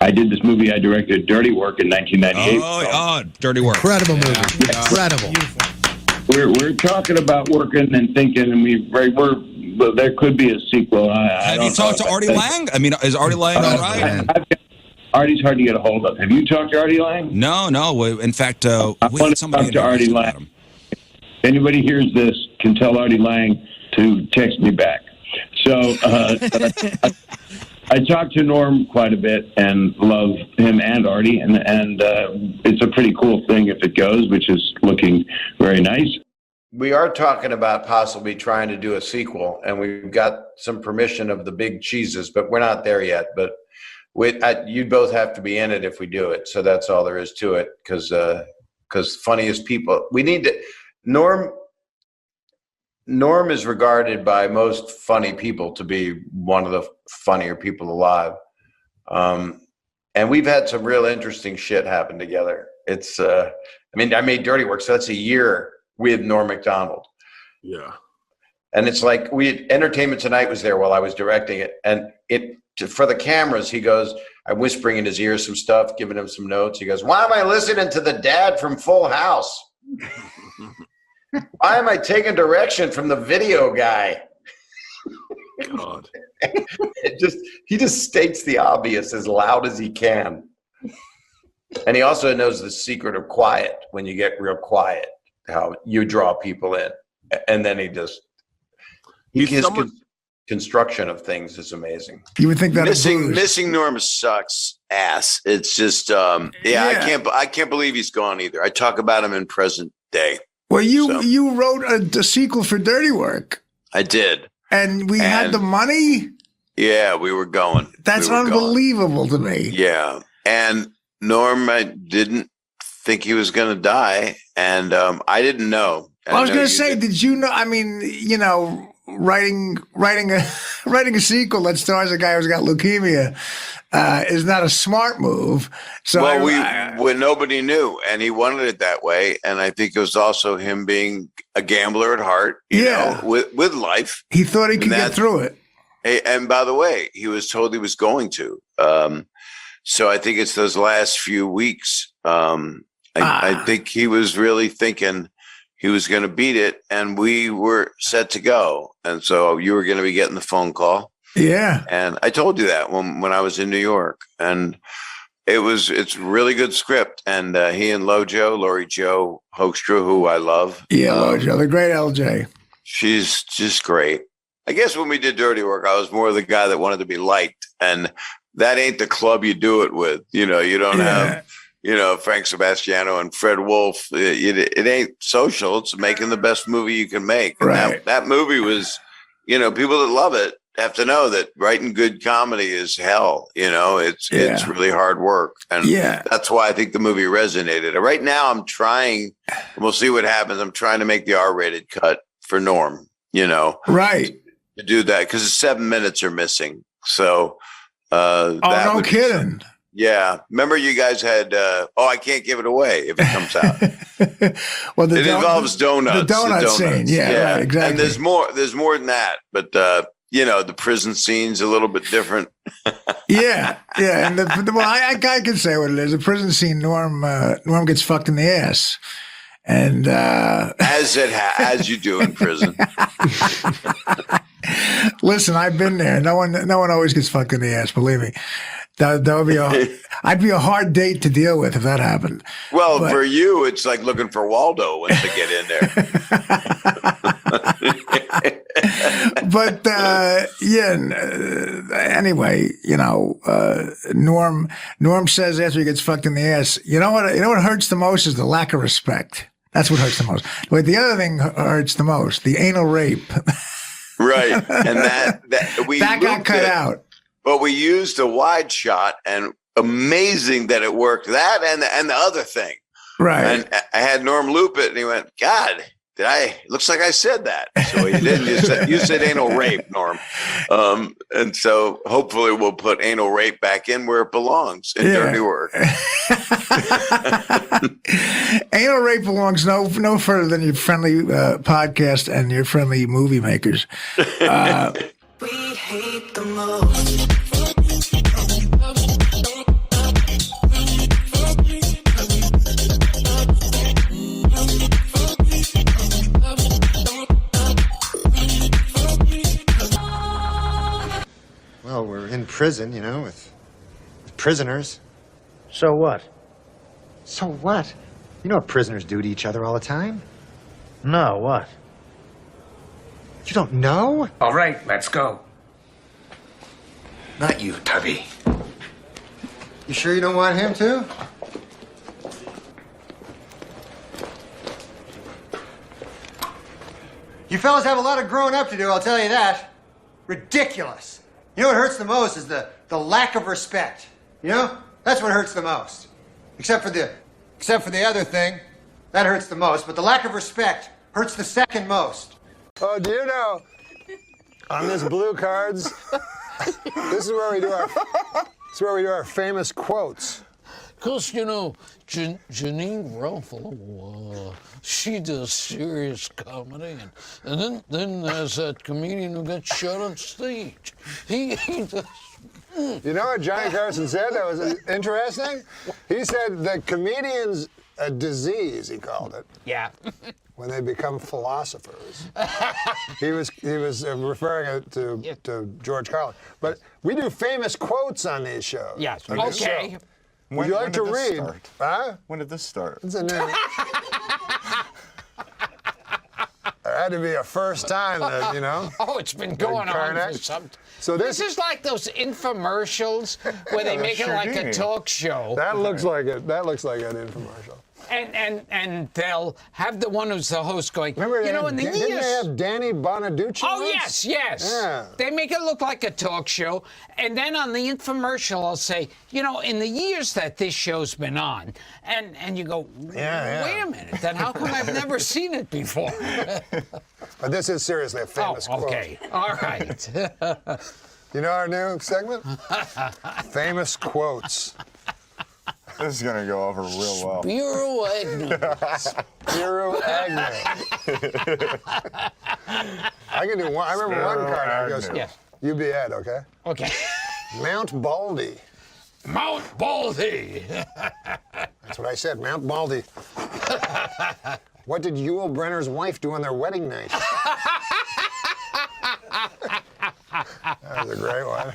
I did this movie. I directed Dirty Work in 1998. Oh, Dirty Work. Incredible movie. Yeah. Incredible. We're talking about working and thinking, and but there could be a sequel. Have you talked to Artie Lang? I mean, is Artie Lang all right? Artie's hard to get a hold of. Have you talked to Artie Lang? No. In fact, we want to talk to Artie Lang. If anybody hears this, can tell Artie Lang to text me back. So I talked to Norm quite a bit and love him and Artie, and it's a pretty cool thing if it goes, which is looking very nice. We are talking about possibly trying to do a sequel, and we've got some permission of the big cheeses, but we're not there yet. But you'd both have to be in it if we do it. So that's all there is to it, because funniest people. We need to Norm is regarded by most funny people to be one of the funnier people alive. And we've had some real interesting shit happen together. It's, I made Dirty Work, so that's a year with Norm Macdonald. Yeah. And it's like Entertainment Tonight was there while I was directing it. And for the cameras, he goes, I'm whispering in his ear some stuff, giving him some notes. He goes, why am I listening to the dad from Full House? Why am I taking direction from the video guy? God. He just states the obvious as loud as he can. And he also knows the secret of quiet. When you get real quiet, how you draw people in. And then his construction of things is amazing. You would think that missing Norm sucks ass. It's just I can't believe he's gone either. I talk about him in present day. Well, you wrote a sequel for Dirty Work. I did. And we had the money? Yeah, we were going. That's unbelievable to me. Yeah. And Norm, I didn't think he was going to die. And I didn't know. I was going to say, did you know? I mean, writing a sequel that stars a guy who's got leukemia is not a smart move. So when nobody knew, and he wanted it that way, and I think it was also him being a gambler at heart. You know, with life, he thought he could get through it. And by the way, he was told he was going to. So I think it's those last few weeks. I think he was really thinking he was going to beat it, and we were set to go. And so you were going to be getting the phone call. Yeah. And I told you that when I was in New York, and it's really good script. And he and Lori Jo Hoekstra, who I love. Yeah. Lojo, the great LJ. She's just great. I guess when we did Dirty Work, I was more the guy that wanted to be liked, and that ain't the club you do it with. You don't have, Frank Sebastiano and Fred Wolf. It ain't social. It's making the best movie you can make. And right. that movie was, people that love it have to know that writing good comedy is hell. It's really hard work. And that's why I think the movie resonated. Right now I'm trying, and we'll see what happens. I'm trying to make the R-rated cut for Norm, right. To do that, because the 7 minutes are missing. So, no kidding. Yeah. Remember you guys had, I can't give it away if it comes out. Well, it involves donuts. The donut scene. Yeah, right, exactly. And there's more than that, but, the prison scene's a little bit different. Yeah. And I can say what it is. The prison scene, Norm gets fucked in the ass. And as you do in prison. Listen, I've been there. No one always gets fucked in the ass. Believe me, that would be I'd be a hard date to deal with if that happened. Well, for you, it's like looking for Waldo once they get in there. But anyway, Norm says after he gets fucked in the ass, you know what hurts the most is the lack of respect. That's what hurts the most. But the other thing hurts the most, the anal rape. Right. And that got cut out. But we used a wide shot, and amazing that it worked. That and the other thing. Right. And I had Norm loop it, and he went, God, looks like I said that. So he didn't. You said anal rape, Norm. And so hopefully we'll put anal rape back in where it belongs in Dirty Work. Anal rape belongs no further than your friendly podcast and your friendly movie makers. We hate the most. prison, you know, with prisoners. So what? So what? You know what prisoners do to each other all the time? No, what? You don't know? All right, let's go. Not you, Tubby. You sure you don't want him to? You fellas have a lot of growing up to do, I'll tell you that. Ridiculous. You know what hurts the most is the lack of respect. You know? That's what hurts the most. Except for the other thing. That hurts the most, but the lack of respect hurts the second most. Oh, do you know, on this blue cards, this is where we do our famous quotes. Because, you know, Janine Ruffalo, she does serious comedy. And then there's that comedian who got shot on stage. He does... You know what Johnny Carson said that was interesting? He said that comedians a disease, he called it. Yeah. When they become philosophers. he was referring it to George Carlin. But we do famous quotes on these shows. Yes. Okay. Would you like to read? Start? Huh? When did this start? It's a new... There had to be a first time that, you know. Oh, it's been going on for some... So this is like those infomercials where they make it like a talk show. That looks like it. That looks like an infomercial. And they'll have the one who's the host going, remember, you know, in the years... Didn't they have Danny Bonaducci? Oh, once? yes. Yeah. They make it look like a talk show. And then on the infomercial, I'll say, you know, in the years that this show's been on, and you go, wait a minute, then how come I've never seen it before? But this is seriously a famous quote. Okay, all right. You know our new segment? Famous quotes. This is gonna go over real well. Spiro Agnew. Spiro Agnew. I can do one. I remember one card. I goes, Yes. You be Ed, okay? Okay. Mount Baldy. Mount Baldy. That's what I said, Mount Baldy. What did Yul Brynner's wife do on their wedding night? That was a great one.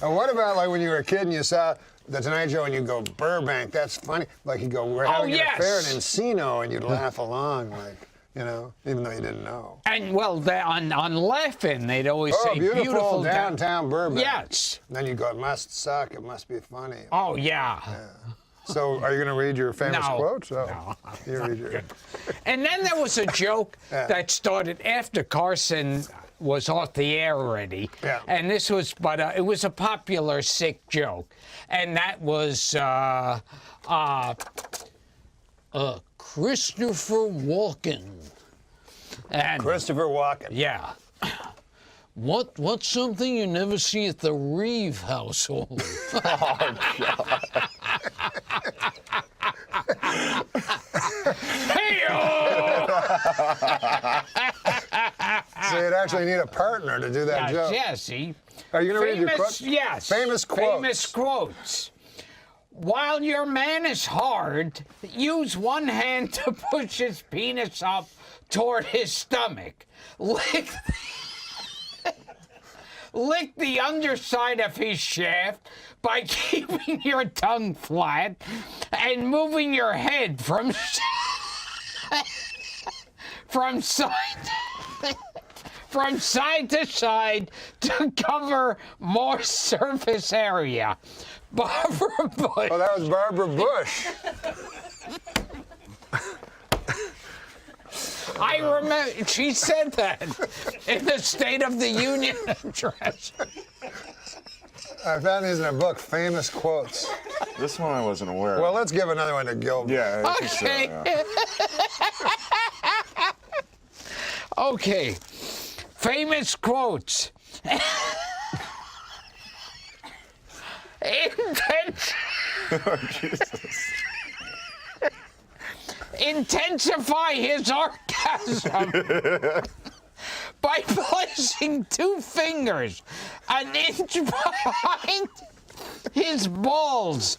And what about like when you were a kid and you saw The Tonight Show and you go, Burbank, that's funny. Like you go, we're having an affair in Encino, and you'd laugh along, like, you know, even though you didn't know. And well, on Laughing, they'd always say beautiful downtown Burbank. Yes. And then you go, it must suck, it must be funny. Oh, yeah. So are you going to read your famous quotes? Oh, No. You read your... And then there was a joke that started after Carson was off the air already. Yeah. And this was, it was a popular sick joke. And that was Christopher Walken. And Christopher Walken. Yeah. What's something you never see at the Reeve household? Oh, God. So you'd actually need a partner to do that joke. Yes, see. Are you going to read your quotes? Yes. Famous quotes. Famous quotes. While your man is hard, use one hand to push his penis up toward his stomach. Lick the underside of his shaft by keeping your tongue flat and moving your head from side to side to cover more surface area. Barbara Bush. Oh, that was Barbara Bush. I remember she said that in the State of the Union address. I found these in a book, Famous Quotes. This one I wasn't aware of. Well, let's give another one to Gilbert. Yeah. I think Okay. So, yeah. Okay. Famous quotes. Oh, Jesus. Intensify his orgasm by placing two fingers an inch behind his balls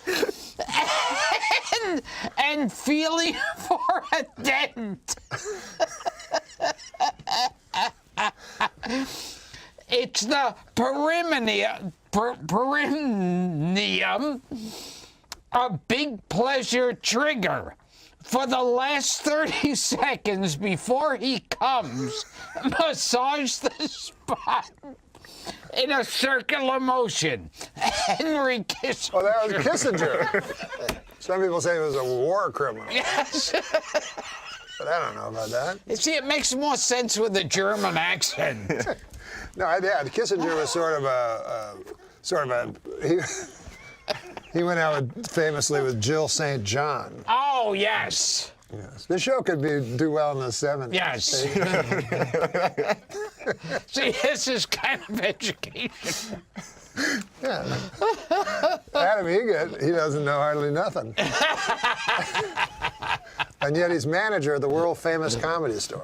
and feeling for a dent. It's the perineum, a big pleasure trigger. For the last 30 seconds before he comes, massage the spot in a circular motion. Henry Kissinger. Oh, that was Kissinger. Some people say he was a war criminal. Yes. But I don't know about that. You see, it makes more sense with a German accent. No, yeah, Kissinger was he went out famously with Jill St. John. Oh, yes. Yes. The show could do well in the 70s. Yes. See, this is kind of education. Yeah. Adam Egget, he doesn't know hardly nothing. And yet he's manager of the world famous Comedy Store.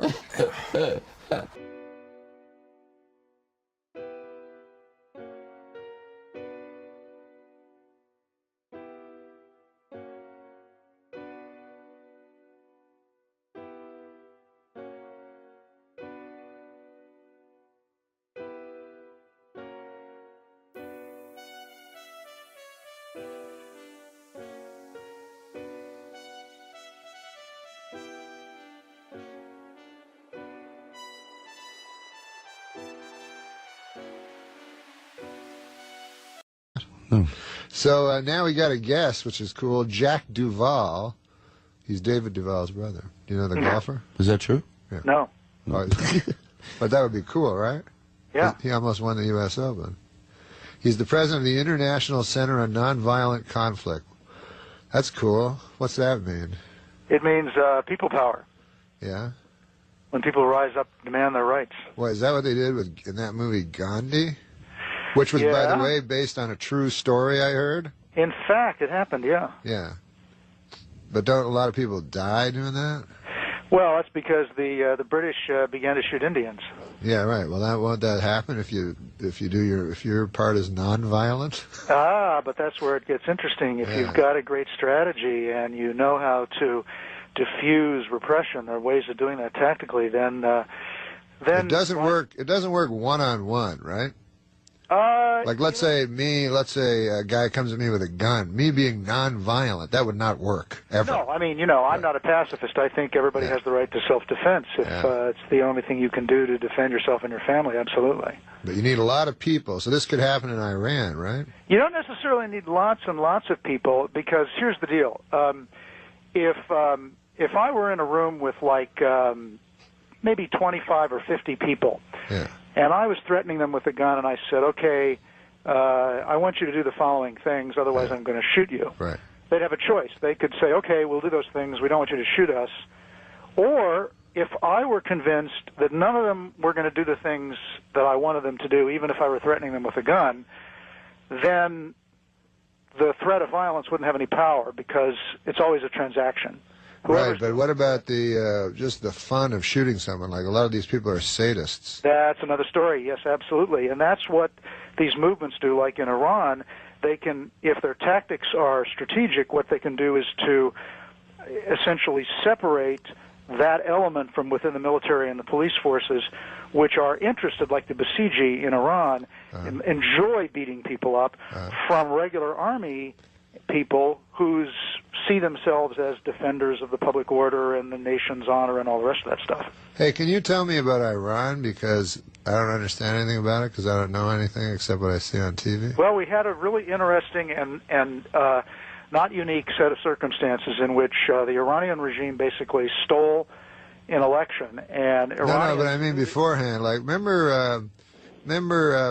So now we got a guest, which is cool. Jack Duvall. He's David Duvall's brother. Do you know the golfer? Is that true? Yeah. No. Oh, but that would be cool, right? Yeah. He almost won the U.S. Open. He's the president of the International Center on Nonviolent Conflict. That's cool. What's that mean? It means people power. Yeah? When people rise up and demand their rights. What, is that what they did in that movie Gandhi? Which was, by the way, based on a true story, I heard? In fact, it happened, yeah. Yeah. But don't a lot of people die doing that? Well, that's because the British began to shoot Indians. Yeah, right. Well, won't that happen if your part is nonviolent? But that's where it gets interesting. If you've got a great strategy and you know how to diffuse repression, there are ways of doing that tactically. Then it doesn't work. It doesn't work one-on-one, right? Like let's say a guy comes at me with a gun. Me being nonviolent, that would not work ever. No, I mean, I'm not a pacifist. I think everybody has the right to self-defense. If it's the only thing you can do to defend yourself and your family, absolutely. But you need a lot of people. So this could happen in Iran, right? You don't necessarily need lots and lots of people, because here's the deal. If I were in a room with like maybe 25 or 50 people, and I was threatening them with a gun, and I said, okay, I want you to do the following things, otherwise I'm going to shoot you. Right. They'd have a choice. They could say, okay, we'll do those things, we don't want you to shoot us. Or if I were convinced that none of them were going to do the things that I wanted them to do, even if I were threatening them with a gun, then the threat of violence wouldn't have any power, because it's always a transaction. Right, but what about just the fun of shooting someone? Like, a lot of these people are sadists. That's another story, yes, absolutely. And that's what these movements do. Like in Iran, they can, if their tactics are strategic, what they can do is to essentially separate that element from within the military and the police forces, which are interested, like the Basiji in Iran, enjoy beating people up, from regular army people who see themselves as defenders of the public order and the nation's honor and all the rest of that stuff. Hey, can you tell me about Iran? Because I don't understand anything about it, because I don't know anything except what I see on TV. Well, we had a really interesting and not unique set of circumstances in which the Iranian regime basically stole an election. And No, but I mean beforehand. Like, remember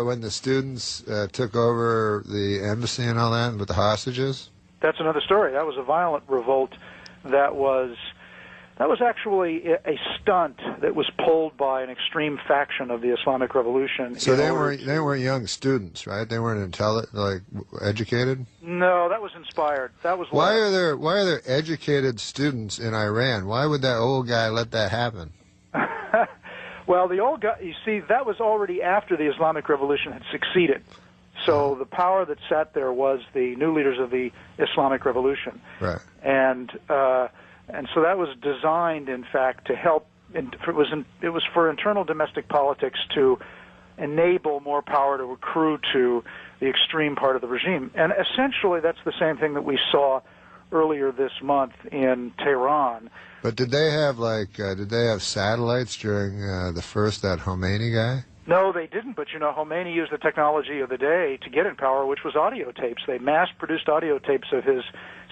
when the students took over the embassy and all that with the hostages? That's another story. That was a violent revolt. That was actually a stunt that was pulled by an extreme faction of the Islamic Revolution. So they weren't young students, right? They weren't educated? No, that was inspired. That was why are there educated students in Iran? Why would that old guy let that happen? Well, the old guy, you see, that was already after the Islamic Revolution had succeeded. So the power that sat there was the new leaders of the Islamic Revolution. Right. And so that was designed, in fact, to help. It was for internal domestic politics to enable more power to accrue to the extreme part of the regime. And essentially, that's the same thing that we saw earlier this month in Tehran. But did they have satellites during the first, that Khomeini guy? No, they didn't, but Khomeini used the technology of the day to get in power, which was audio tapes. They mass-produced audio tapes of his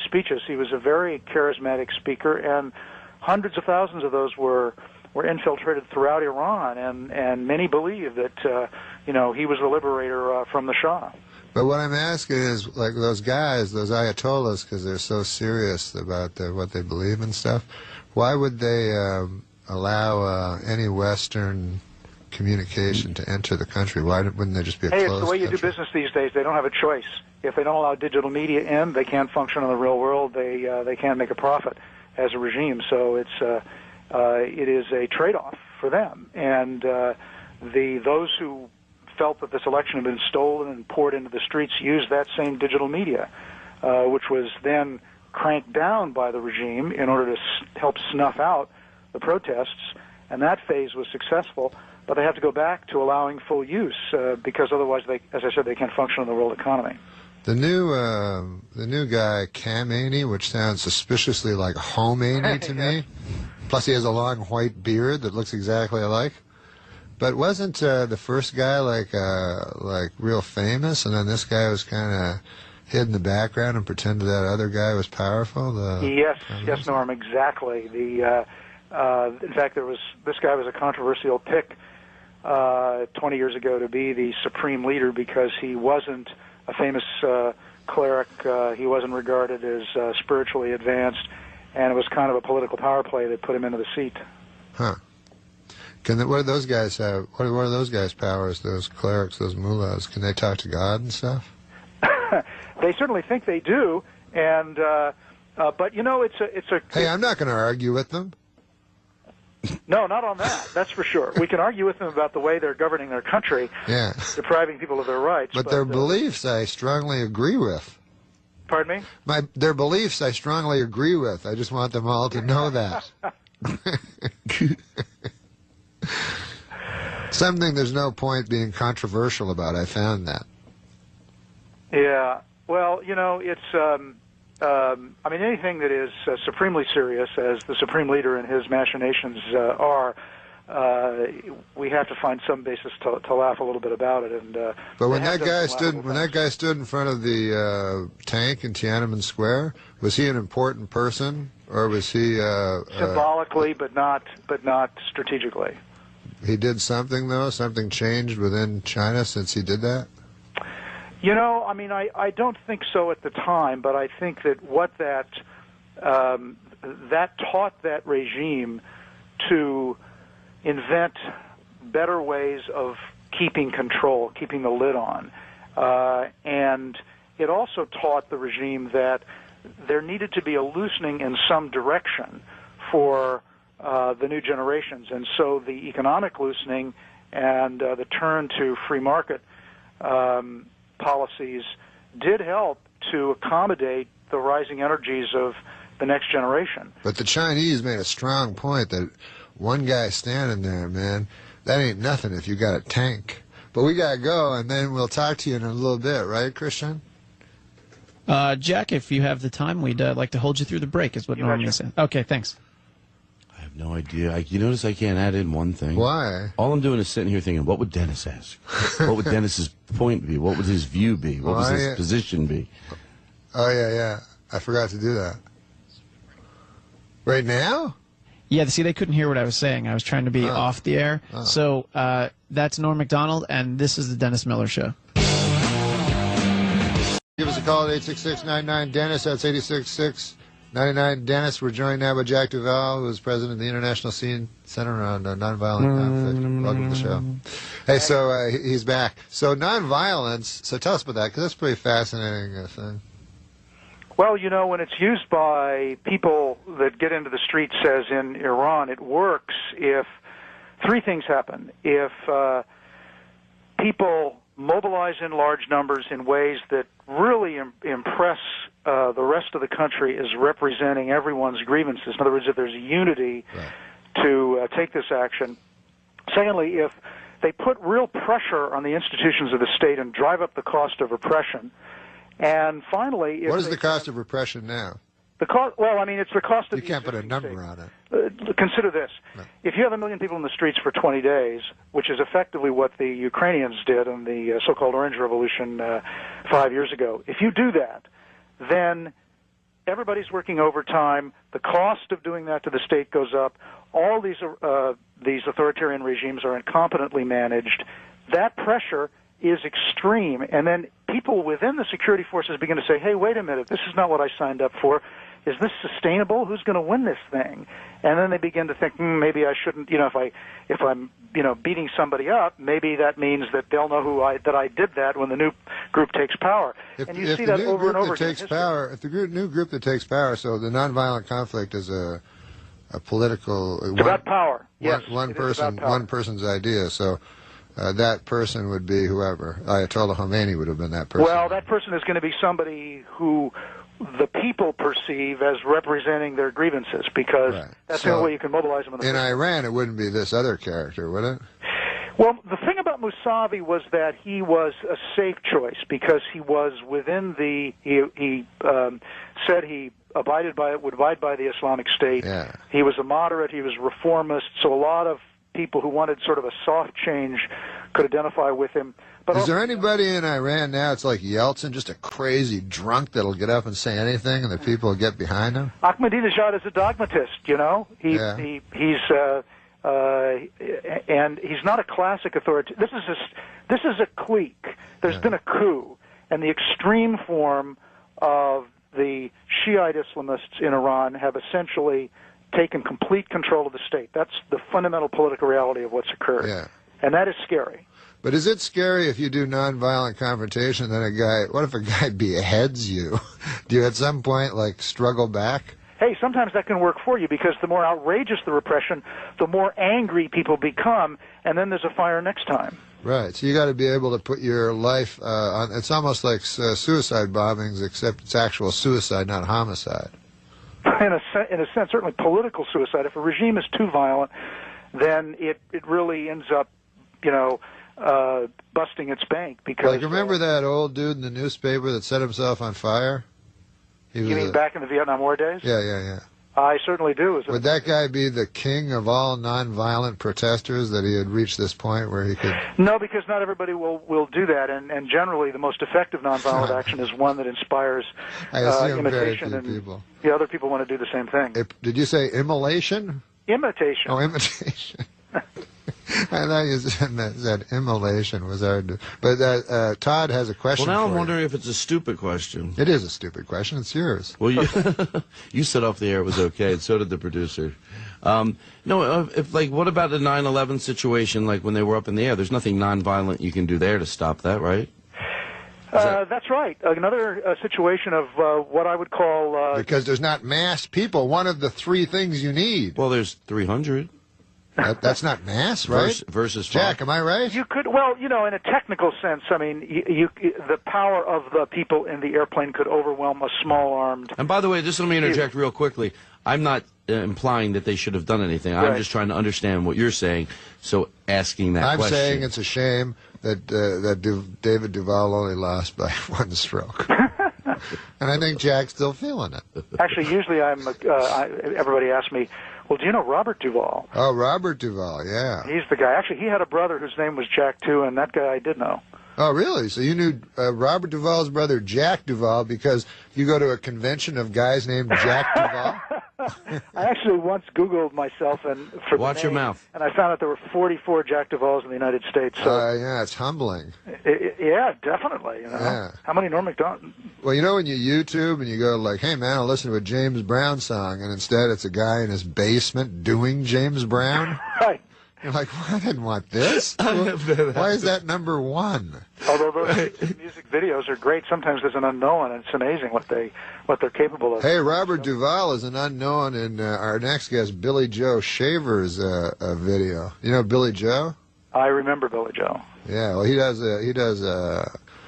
speeches. He was a very charismatic speaker, and hundreds of thousands of those were infiltrated throughout Iran, and many believe that, he was the liberator from the Shah. But what I'm asking is, like those guys, those Ayatollahs, because they're so serious about what they believe and stuff, why would they allow any Western communication to enter the country? Why wouldn't there just be a closed Hey, it's the way you do business these days. They don't have a choice. If they don't allow digital media in, they can't function in the real world. They can't make a profit as a regime. So it is a trade-off for them. And those who felt that this election had been stolen and poured into the streets used that same digital media, which was then cranked down by the regime in order to help snuff out the protests. And that phase was successful. But they have to go back to allowing full use because otherwise, as I said, they can't function in the world economy. The new guy, Khamenei, which sounds suspiciously like Khomeini to me. Plus, he has a long white beard that looks exactly alike. But wasn't the first guy like real famous, and then this guy was kind of hid in the background and pretended that other guy was powerful? Yes, Norm, exactly. In fact, this guy was a controversial pick 20 years ago to be the supreme leader because he wasn't a famous cleric. He wasn't regarded as spiritually advanced, and it was kind of a political power play that put him into the seat. Huh. What do those guys have? What are those guys' powers? Those clerics, those mullahs? Can they talk to God and stuff? They certainly think they do, and but it's a. Hey, I'm not going to argue with them. No, not on that. That's for sure. We can argue with them about the way they're governing their country, depriving people of their rights. But their beliefs, I strongly agree with. Pardon me? Their beliefs, I strongly agree with. I just want them all to know that. Something there's no point being controversial about. I found that. Yeah. Well, it's. Anything that is supremely serious, as the supreme leader and his machinations are, we have to find some basis to laugh a little bit about it. And but when that guy stood in front of the tank in Tiananmen Square, was he an important person, or was he symbolically, but not strategically? He did something though. Something changed within China since he did that. I don't think so at the time, but I think that what that taught that regime to invent better ways of keeping control, keeping the lid on. And it also taught the regime that there needed to be a loosening in some direction for the new generations. And so the economic loosening and the turn to free market policies did help to accommodate the rising energies of the next generation. But the Chinese made a strong point that one guy standing there, man, that ain't nothing if you got a tank. But we got to go, and then we'll talk to you in a little bit, right, Christian? Jack, if you have the time, we'd like to hold you through the break, is what Norm said. Okay, thanks. I have no idea. You notice I can't add in one thing? Why? All I'm doing is sitting here thinking, what would Dennis ask? What would Dennis's point be? What would his view be? What would his position be? Oh, yeah. I forgot to do that. Right now? Yeah, see, they couldn't hear what I was saying. I was trying to be off the air. So that's Norm Macdonald, and this is the Dennis Miller Show. Give us a call at 866-99-DENNIS. That's 866-99-DENNIS. We're joined now by Jack Duval, who is president of the International Scene Center on Nonviolent Conflict. Welcome to the show. Hey, so he's back. So nonviolence, so tell us about that, because that's a pretty fascinating thing. Well, when it's used by people that get into the streets, as in Iran, it works if three things happen. If people mobilize in large numbers in ways that really impress the rest of the country as representing everyone's grievances. In other words, if there's unity to take this action. Secondly, if they put real pressure on the institutions of the state and drive up the cost of repression. And finally, what is the cost of repression now? The cost. Well, I mean, it's the cost of. You can't put a number state. on it. Consider this: if you have 1 million people in the streets for 20 days, which is effectively what the Ukrainians did in the so-called Orange Revolution 5 years ago, if you do that, then everybody's working overtime. The cost of doing that to the state goes up. All these authoritarian regimes are incompetently managed. That pressure is extreme, and then people within the security forces begin to say, hey, wait a minute, this is not what I signed up for. Is this sustainable? Who's going to win this thing? And then they begin to think, maybe I shouldn't, if I'm beating somebody up, maybe that means that they'll know that I did that when the new group takes power. And you see that over and over again. If the new group that takes power, so the nonviolent conflict is a political... It's about power. Yes, one person's idea, so... that person would be whoever. Ayatollah Khomeini would have been that person. Well, that person is going to be somebody who the people perceive as representing their grievances, because that's the only way you can mobilize them. In Iran, it wouldn't be this other character, would it? Well, the thing about Mousavi was that he was a safe choice because he was within the. He said he would abide by the Islamic State. Yeah. He was a moderate. He was reformist. So a lot of people who wanted sort of a soft change could identify with him. But is there anybody in Iran now, it's like Yeltsin, just a crazy drunk that'll get up and say anything and the people will get behind him? Ahmadinejad is a dogmatist, He's and he's not a classic authority. This is a clique. There's been a coup, and the extreme form of the Shiite Islamists in Iran have essentially taken complete control of the state. That's the fundamental political reality of what's occurred. Yeah. And that is scary. But is it scary if you do nonviolent confrontation, then what if a guy beheads you? Do you at some point, struggle back? Hey, sometimes that can work for you, because the more outrageous the repression, the more angry people become, and then there's a fire next time. Right. So you got to be able to put your life on. It's almost like suicide bombings, except it's actual suicide, not homicide. In a sense, certainly political suicide. If a regime is too violent, then it really ends up, busting its bank. Because remember that old dude in the newspaper that set himself on fire? You mean back in the Vietnam War days? Yeah. I certainly do. Would that guy be the king of all nonviolent protesters, that he had reached this point where he could... No, because not everybody will do that, and generally the most effective nonviolent action is one that inspires imitation, and people. The other people want to do the same thing. Did you say immolation? Imitation. Oh, imitation. I thought you said immolation was hard. But Todd has a question. Well, now I'm for wondering if it's a stupid question. It is a stupid question. It's yours. Well, you said off the air it was okay, and so did the producer. What about the 9/11 situation? Like when they were up in the air, there's nothing nonviolent you can do there to stop that, right? That's right. Another situation of what I would call... because there's not mass people. One of the three things you need. Well, there's 300. That's not mass, right? Versus Jack, am I right? You could, in a technical sense, I mean, the power of the people in the airplane could overwhelm a small-armed... And by the way, just let me interject real quickly. I'm not implying that they should have done anything. I'm just trying to understand what you're saying, so asking that question. I'm saying it's a shame that David Duvall only lost by one stroke. And I think Jack's still feeling it. Actually, usually everybody asks me, well, do you know Robert Duvall? Oh, Robert Duvall, yeah. He's the guy. Actually, he had a brother whose name was Jack, too, and that guy I did know. Oh, really? So you knew Robert Duvall's brother, Jack Duvall, because you go to a convention of guys named Jack Duvall? I actually once Googled myself for Watch your mouth. And I found out there were 44 Jack Duvalls in the United States. So yeah, it's humbling. Yeah, definitely. Yeah. How many Norm Macdonald? Well, when you YouTube and you go hey, man, I'll listen to a James Brown song, and instead it's a guy in his basement doing James Brown. Right. You're like, well, I didn't want this. Why is that number one? Although those music videos are great, sometimes there's an unknown, and it's amazing what they're capable of. Hey, Robert Duvall is an unknown in our next guest, Billy Joe Shaver's video. You know Billy Joe? I remember Billy Joe. Yeah, well, he does.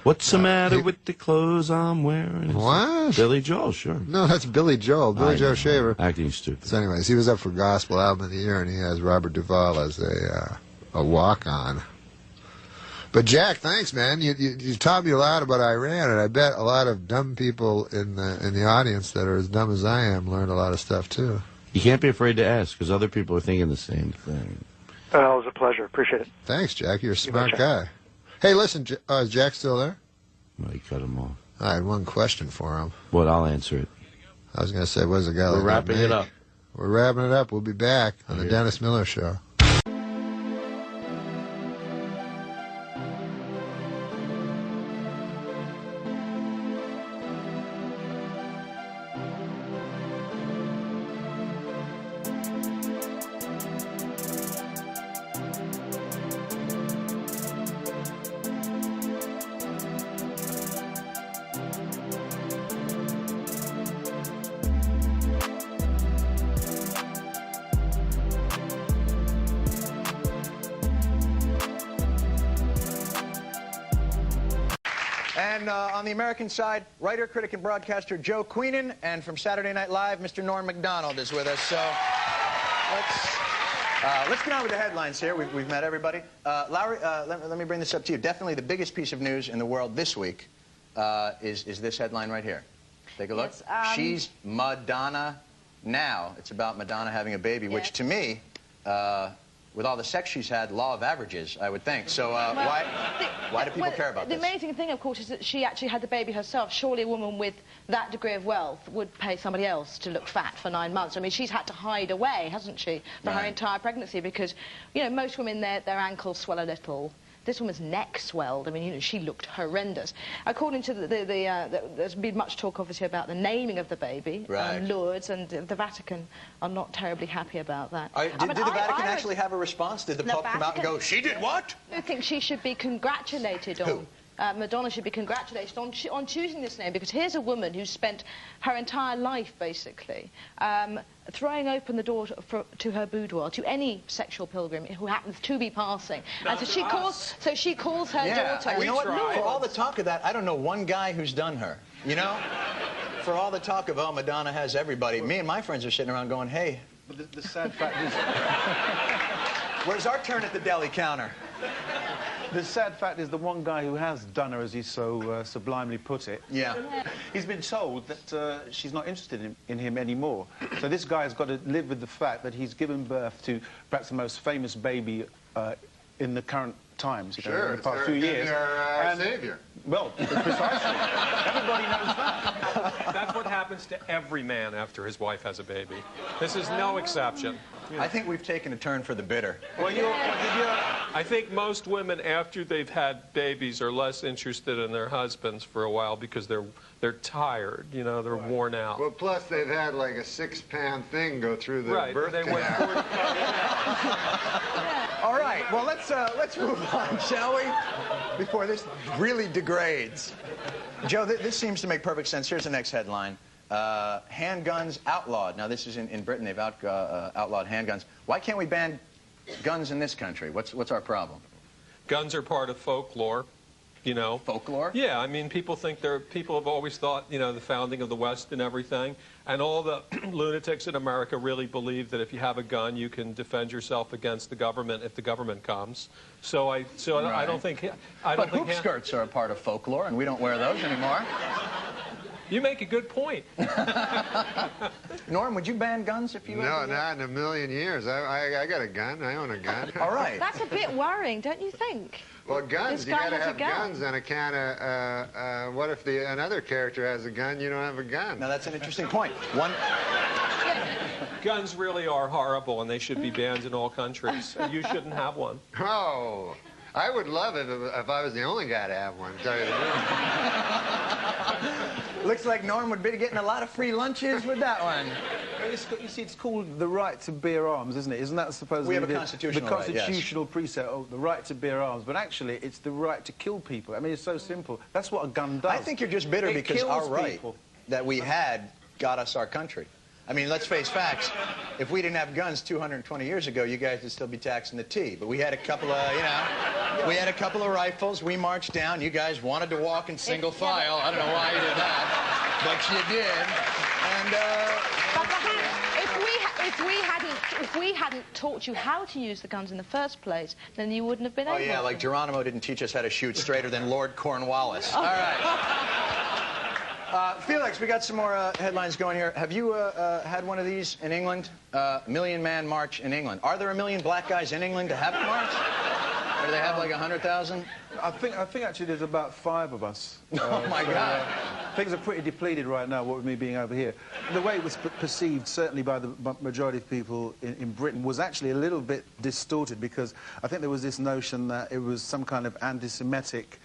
What's the matter with the clothes I'm wearing? What? Billy Joel, sure. No, that's Billy Joel. Billy Joe Shaver. Acting stupid. So anyways, he was up for Gospel Album of the Year, and he has Robert Duvall as a walk-on. But Jack, thanks, man. You taught me a lot about Iran, and I bet a lot of dumb people in the audience that are as dumb as I am learned a lot of stuff too. You can't be afraid to ask, because other people are thinking the same thing. Well, it was a pleasure. Appreciate it. Thanks, Jack. You're a smart guy. Hey, listen, is Jack still there? Well, you cut him off. I had one question for him. What? I'll answer it. I was going to say, what does a guy We're like wrapping that it make? up. We're wrapping it up. We'll be back on the Dennis Miller Show. And on the American side, writer, critic, and broadcaster Joe Queenan, and from Saturday Night Live, Mr. Norm Macdonald is with us. So let's get on with the headlines here. We've met everybody. Lowry, let me bring this up to you. Definitely the biggest piece of news in the world this week is this headline right here. Take a look. Yes, She's Madonna now. It's about Madonna having a baby, which to me, with all the sex she's had, law of averages, I would think. So why do people care about this? The amazing thing, of course, is that she actually had the baby herself. Surely a woman with that degree of wealth would pay somebody else to look fat for 9 months. I mean, she's had to hide away, hasn't she, for her entire pregnancy, because, you know, most women, their ankles swell a little. This woman's neck swelled. I mean, you know, she looked horrendous. According to there's been much talk, obviously, about the naming of the baby, Lourdes, and the Vatican are not terribly happy about that. Did the Vatican actually have a response? Did the Pope come out and go, she did what? I think she should be congratulated on. Madonna should be congratulated on choosing this name, because here's a woman who's spent her entire life, basically, throwing open the door to her boudoir to any sexual pilgrim who happens to be passing. And so she calls her daughter. You know what? For all the talk of that, I don't know one guy who's done her. You know? For all the talk of, oh, Madonna has everybody, me and my friends are sitting around going, hey. But the sad fact is... Where's our turn at the deli counter? The sad fact is the one guy who has done her, as he so sublimely put it, he's been told that she's not interested in him anymore. So this guy has got to live with the fact that he's given birth to perhaps the most famous baby in the current times, in the past few years. Our savior. Well, precisely. Everybody knows that. That's what happens to every man after his wife has a baby. This is no exception. I think we've taken a turn for the bitter. Well, I think most women, after they've had babies, are less interested in their husbands for a while because they're tired, you know, they're worn out. Well, plus they've had like a 6-pound thing go through the birth canal. All right, well, let's move on, shall we? Before this really degrades. Joe, this seems to make perfect sense. Here's the next headline. Handguns outlawed. Now, this is in Britain. They've outlawed handguns. Why can't we ban guns in this country? What's our problem? Guns are part of folklore, you know. Folklore? Yeah, I mean, people have always thought, you know, the founding of the West and everything, and all the lunatics in America really believe that if you have a gun, you can defend yourself against the government if the government comes. So I don't think... But hoop skirts are a part of folklore, and we don't wear those anymore. You make a good point. Norm, would you ban guns if you... No, not in a million years. I got a gun. I own a gun. All right. That's a bit worrying, don't you think? Well, guns, This you guy got to has a have gun. guns on account of, what if another character has a gun, you don't have a gun? Now, that's an interesting point. Guns really are horrible, and they should be banned in all countries. You shouldn't have one. Oh, I would love it if I was the only guy to have one, to tell you the truth. Looks like Norm would be getting a lot of free lunches with that one. You see, it's called the right to bear arms, isn't it? Isn't that supposedly We have a constitutional right, yes. constitutional precept of the right to bear arms? But actually, it's the right to kill people. I mean, it's so simple. That's what a gun does. I think you're just bitter because our right people. that we had got us our country. I mean, let's face facts. If we didn't have guns 220 years ago, you guys would still be taxing the tea. But we had a couple of, you know, we had a couple of rifles. We marched down. You guys wanted to walk in single file. I don't know why you did that, but you did. And But perhaps if we hadn't if we hadn't taught you how to use the guns in the first place, then you wouldn't have been able to. Oh, yeah, like Geronimo didn't teach us how to shoot straighter than Lord Cornwallis. All right. Felix, we got some more headlines going here. Have you had one of these in England? Million Man March in England. Are there a million black guys in England to have a march? Or do they have like 100,000? I think actually there's about 5 of us. Oh my God. Things are pretty depleted right now, what with me being over here. The way it was perceived, certainly by the majority of people in Britain, was actually a little bit distorted, because I think there was this notion that it was some kind of anti-Semitic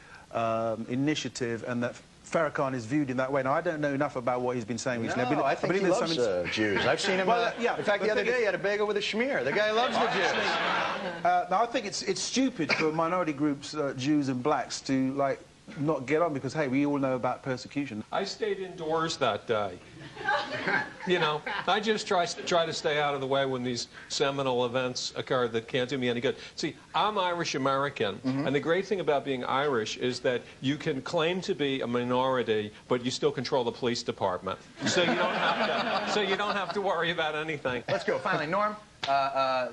initiative, and that Farrakhan is viewed in that way. Now, I don't know enough about what he's been saying recently. No, I think he loves Jews. I've seen him. Yeah, in fact, the other day he had a bagel with a schmear. The guy loves the Jews. Now, I think it's stupid for minority groups, Jews and blacks, to like not get on, because hey, we all know about persecution. I stayed indoors that day. You know, I just try to stay out of the way when these seminal events occur that can't do me any good. See, I'm Irish American, and the great thing about being Irish is that you can claim to be a minority, but you still control the police department. So you don't have to worry about anything. Let's go. Finally, Norm,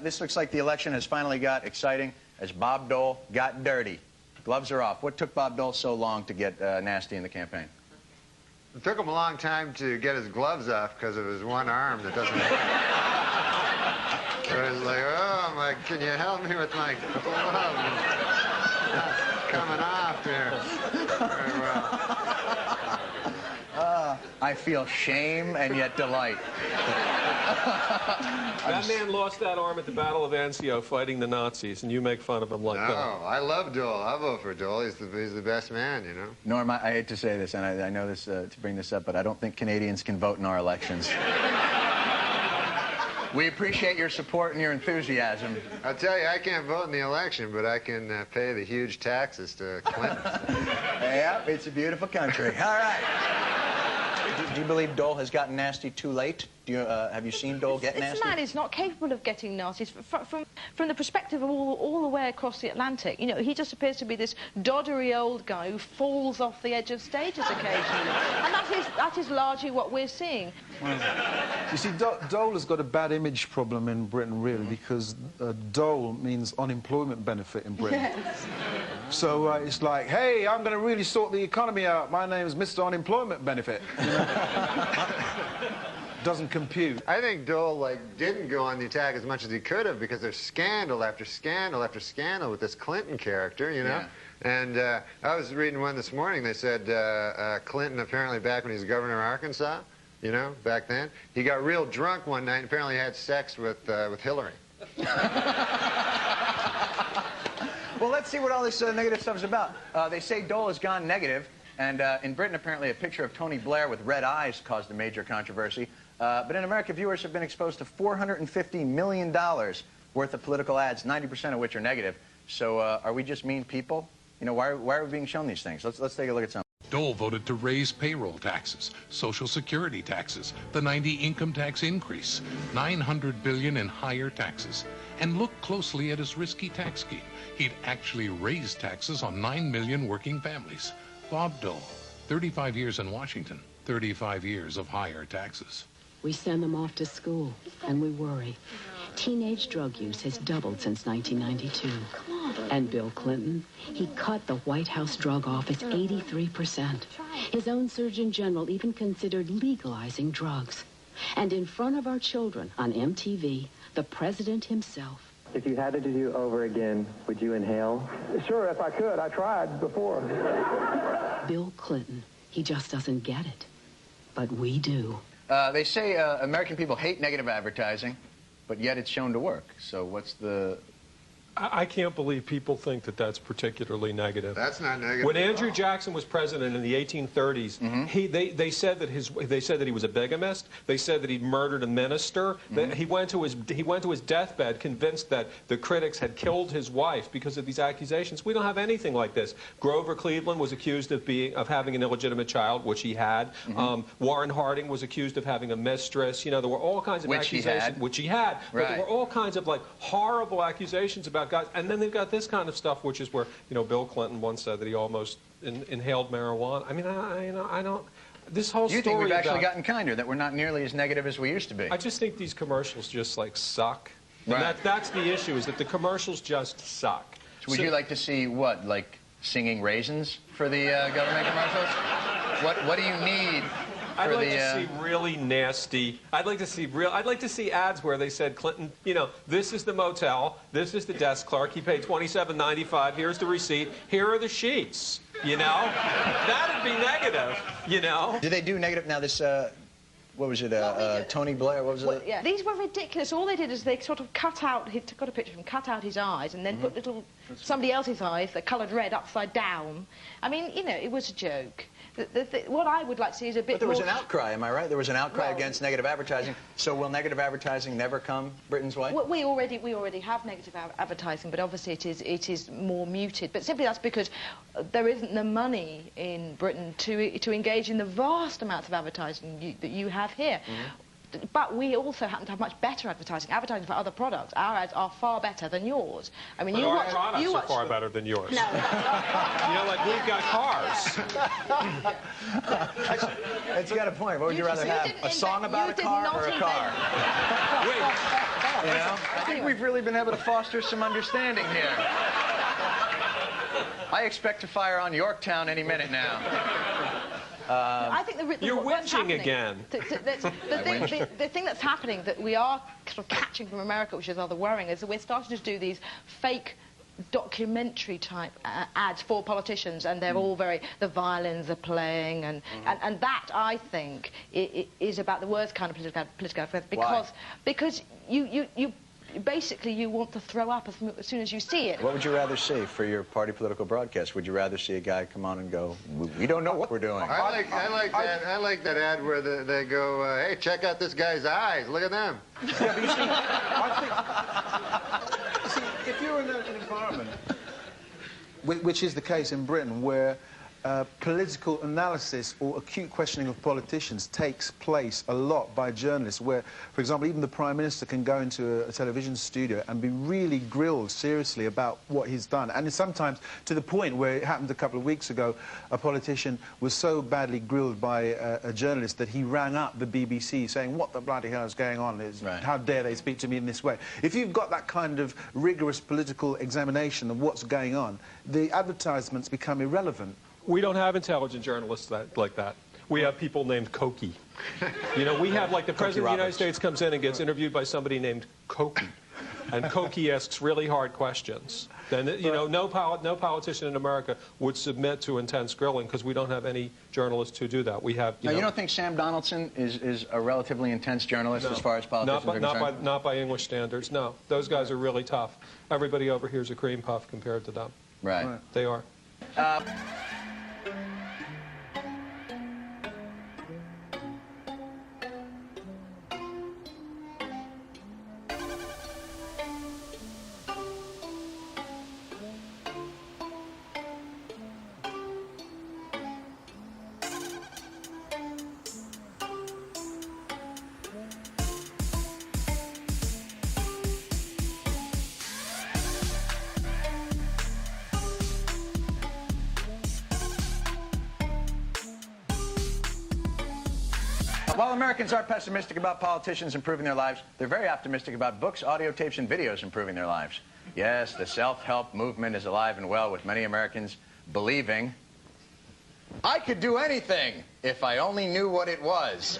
this looks like the election has finally got exciting as Bob Dole got dirty. Gloves are off. What took Bob Dole so long to get nasty in the campaign? It took him a long time to get his gloves off because of his one arm that doesn't work. So he's like, oh, can you help me with my glove? It's coming off here. Very well. I feel shame and yet delight. That man lost that arm at the Battle of Anzio fighting the Nazis, and you make fun of him like that. No, I love Dole. I'll vote for Dole. He's the best man, you know. Norm, I hate to say this, and I know this to bring this up, but I don't think Canadians can vote in our elections. We appreciate your support and your enthusiasm. I'll tell you, I can't vote in the election, but I can pay the huge taxes to Clinton. Yeah, it's a beautiful country. All right. Do you believe Dole has gotten nasty too late? Have you seen Dole get nasty? This man is not capable of getting nasty. From the perspective of all the way across the Atlantic, you know, he just appears to be this doddery old guy who falls off the edge of stages occasionally. And that is largely what we're seeing. Well, you see, Dole has got a bad image problem in Britain, really, because Dole means unemployment benefit in Britain. Yes. So it's like, hey, I'm going to really sort the economy out. My name's Mr. Unemployment Benefit. You know? Doesn't compute. I think Dole didn't go on the attack as much as he could have, because there's scandal after scandal after scandal with this Clinton character, you know. Yeah. And I was reading one this morning. They said Clinton, apparently back when he was governor of Arkansas, you know, back then, he got real drunk one night and apparently had sex with Hillary. Well, let's see what all this negative stuff is about. They say Dole has gone negative, and in Britain, apparently, a picture of Tony Blair with red eyes caused a major controversy. But in America, viewers have been exposed to $450 million worth of political ads, 90% of which are negative. So are we just mean people? You know, why are we being shown these things? Let's take a look at some. Dole voted to raise payroll taxes, Social Security taxes, the 90 income tax increase, $900 billion in higher taxes. And look closely at his risky tax scheme. He'd actually raised taxes on 9 million working families. Bob Dole, 35 years in Washington, 35 years of higher taxes. We send them off to school, and we worry. Teenage drug use has doubled since 1992. And Bill Clinton, he cut the White House drug office 83%. His own Surgeon General even considered legalizing drugs. And in front of our children on MTV, the president himself. If you had to do over again, would you inhale? Sure, if I could. I tried before. Bill Clinton, he just doesn't get it. But we do. They say American people hate negative advertising, but yet it's shown to work. So what's the... I can't believe people think that that's particularly negative. That's not negative. When Andrew Jackson was president in the 1830s, they said that he was a bigamist. They said that he'd murdered a minister. That he went to his deathbed convinced that the critics had killed his wife because of these accusations. We don't have anything like this. Grover Cleveland was accused of having an illegitimate child, which he had. Warren Harding was accused of having a mistress. You know, there were all kinds of accusations, which he had. But there were all kinds of horrible accusations about guys, and then they've got this kind of stuff, which is where, you know, Bill Clinton once said that he almost inhaled marijuana. I mean, I don't. This whole You story think we've actually about- gotten kinder, that we're not nearly as negative as we used to be? I just think these commercials just like suck. And Right. that's the issue, is that the commercials just suck. So would you like to see what, like singing raisins for the government commercials? What do you need? I'd like to see really nasty. I'd like to see ads where they said, Clinton, you know, this is the motel, this is the desk clerk, he paid $27.95, here's the receipt, here are the sheets. You know, that'd be negative. You know. Do they do negative now? This what was it? Tony Blair. What was it? Yeah. These were ridiculous. All they did is they sort of cut out. He got a picture of him, cut out his eyes, and then put little somebody else's eyes that coloured red upside down. I mean, you know, it was a joke. What I would like to see is a bit But there was more... an outcry, am I right? There was an outcry against negative advertising. So will negative advertising never come Britain's way? Well, we already have negative advertising, but obviously it is more muted. But simply that's because there isn't the money in Britain to engage in the vast amounts of advertising that you have here. But we also happen to have much better advertising for other products. Our ads are far better than yours. I mean, But our products are far better than yours. No. You know, like we've got cars. It's got a point. What would you rather have? A song about a car or a car? You know? I think we've really been able to foster some understanding here. I expect to fire on Yorktown any minute now. I think You're what's witching happening- again. The thing that's happening that we are sort of catching from America, which is rather worrying, is that we're starting to do these fake documentary type ads for politicians, and they're all very, the violins are playing, and that I think is about the worst kind of political affairs, because you basically you want to throw up as soon as you see it. What would you rather see for your party political broadcast? Would you rather see a guy come on and go, we don't know what we're doing? I like that ad where they go, hey, check out this guy's eyes. Look at them. Yeah, but you see, I think, if you're in an environment, which is the case in Britain, where political analysis or acute questioning of politicians takes place a lot by journalists, where, for example, even the Prime Minister can go into a television studio and be really grilled seriously about what he's done. And sometimes to the point where it happened a couple of weeks ago, a politician was so badly grilled by a journalist that he rang up the BBC saying, what the bloody hell is going on? How dare they speak to me in this way? If you've got that kind of rigorous political examination of what's going on, the advertisements become irrelevant. We don't have intelligent journalists like that. We have people named Koki. You know, we have, like, the President of the United States comes in and gets interviewed by somebody named Koki. And Koki asks really hard questions. Then, you know, no politician in America would submit to intense grilling because we don't have any journalists who do that. We have, you don't think Sam Donaldson is a relatively intense journalist as far as politicians are concerned? Not by English standards, no. Those guys are really tough. Everybody over here is a cream puff compared to them. Right. They are. While Americans are pessimistic about politicians improving their lives, they're very optimistic about books, audio tapes, and videos improving their lives. Yes, the self-help movement is alive and well, with many Americans believing, I could do anything if I only knew what it was.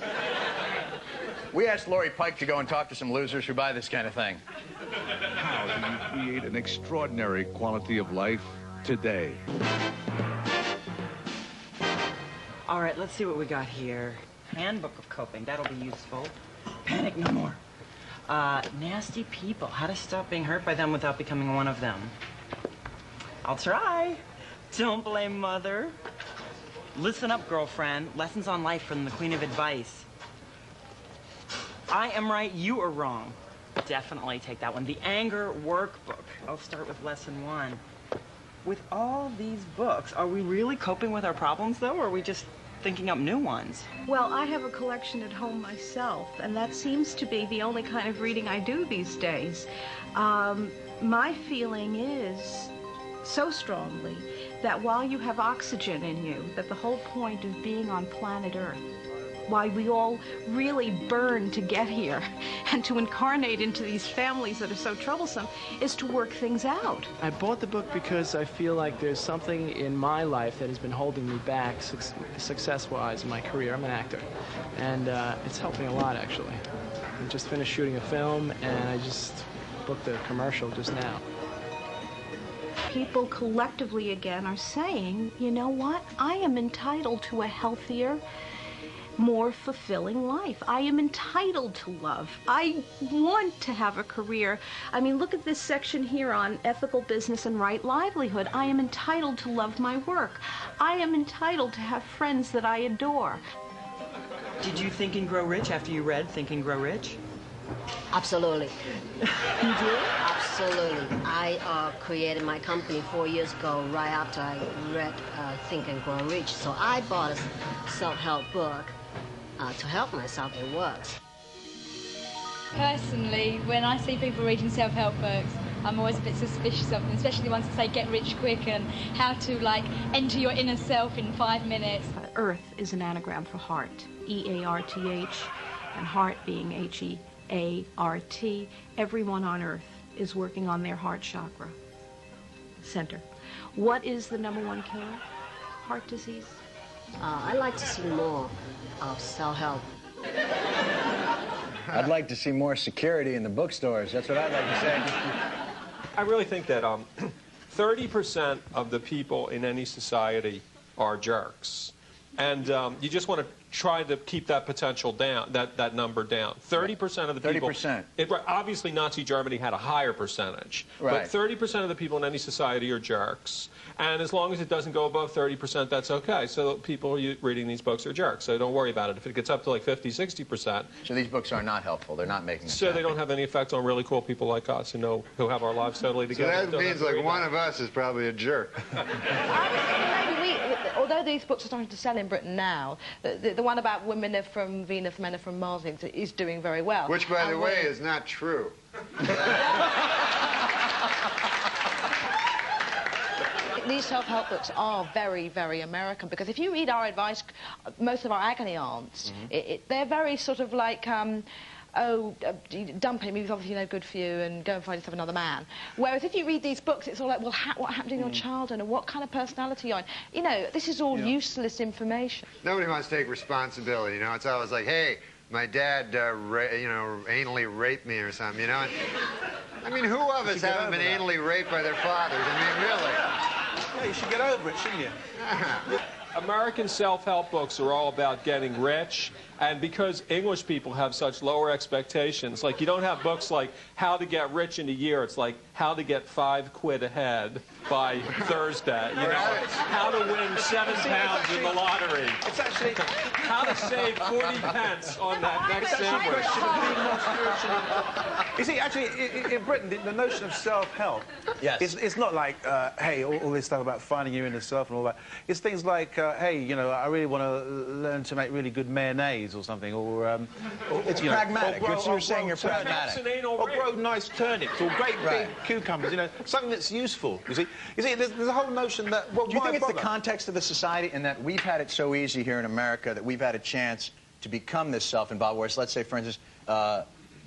We asked Lori Pike to go and talk to some losers who buy this kind of thing. How do you create an extraordinary quality of life today? All right, let's see what we got here. Handbook of coping, that'll be useful. Panic no more. Nasty people, how to stop being hurt by them without becoming one of them. I'll try. Don't blame mother. Listen up, girlfriend. Lessons on life from the Queen of Advice. I am right, you are wrong. Definitely take that one. The Anger Workbook. I'll start with lesson 1. With all these books, are we really coping with our problems, though, or are we just thinking up new ones? Well, I have a collection at home myself, and that seems to be the only kind of reading I do these days. My feeling is so strongly that while you have oxygen in you, that the whole point of being on planet Earth, why we all really burn to get here and to incarnate into these families that are so troublesome, is to work things out. I bought the book because I feel like there's something in my life that has been holding me back success-wise in my career. I'm an actor, and it's helped me a lot, actually. I just finished shooting a film, and I just booked a commercial just now. People collectively again are saying, you know what, I am entitled to a healthier, more fulfilling life. I am entitled to love. I want to have a career. I mean, look at this section here on ethical business and right livelihood. I am entitled to love my work. I am entitled to have friends that I adore. Did you think and grow rich after you read Think and Grow Rich? Absolutely. You did? Absolutely. I created my company 4 years ago, right after I read Think and Grow Rich. So I bought a self-help book to help myself. It works. Personally, when I see people reading self-help books, I'm always a bit suspicious of them, especially the ones that say get rich quick and how to, like, enter your inner self in 5 minutes. Earth is an anagram for heart, E-A-R-T-H, and heart being H-E-A-R-T. Everyone on Earth is working on their heart chakra center. What is the #1 killer? Heart disease? I'd like to see more of self-help. I'd like to see more security in the bookstores. That's what I'd like to say. I really think that 30% of the people in any society are jerks. And you just want to try to keep that potential down, that number down. 30% of the people... 30%. Obviously, Nazi Germany had a higher percentage. Right. But 30% of the people in any society are jerks. And as long as it doesn't go above 30%, that's okay. So people reading these books are jerks. So don't worry about it. If it gets up to like 50, 60%... So these books are not helpful. They're not making us So happy. they don't have any effect on really cool people like us who have our lives totally together. So that means like one of us is probably a jerk. Although these books are starting to sell in Britain now, the one about women are from Venus, men are from Mars is doing very well. Which, by the way, is not true. These self-help books are very, very American, because if you read our advice, most of our agony aunts, they're very sort of like, dump him, he's obviously no good for you, and go and find yourself another man. Whereas if you read these books, it's all like, well, what happened in your childhood, and what kind of personality you're in? You know, this is all useless information. Nobody wants to take responsibility, you know? It's always like, hey, my dad, anally raped me or something, you know? I mean, who of us haven't been anally raped by their fathers? I mean, really. Yeah, you should get over it, shouldn't you? American self-help books are all about getting rich, and because English people have such lower expectations, like you don't have books like How to Get Rich in a Year. It's like How to Get 5 quid ahead by Thursday. You know, How to Win 7 pounds in the lottery. It's actually How to save 40 pence on that next sandwich. You see, actually, in Britain, the notion of self-help, it's not like, hey, all this stuff about finding your inner self and all that. It's things like, hey, you know, I really want to learn to make really good mayonnaise or something, or it's pragmatic. You're saying you're pragmatic. Or grow nice turnips, or great big cucumbers. You know, something that's useful. You see, there's a whole notion that. Well, do you think it's the context of the society, in that we've had it so easy here in America that we've had a chance to become this self-involved? Whereas, let's say, for instance,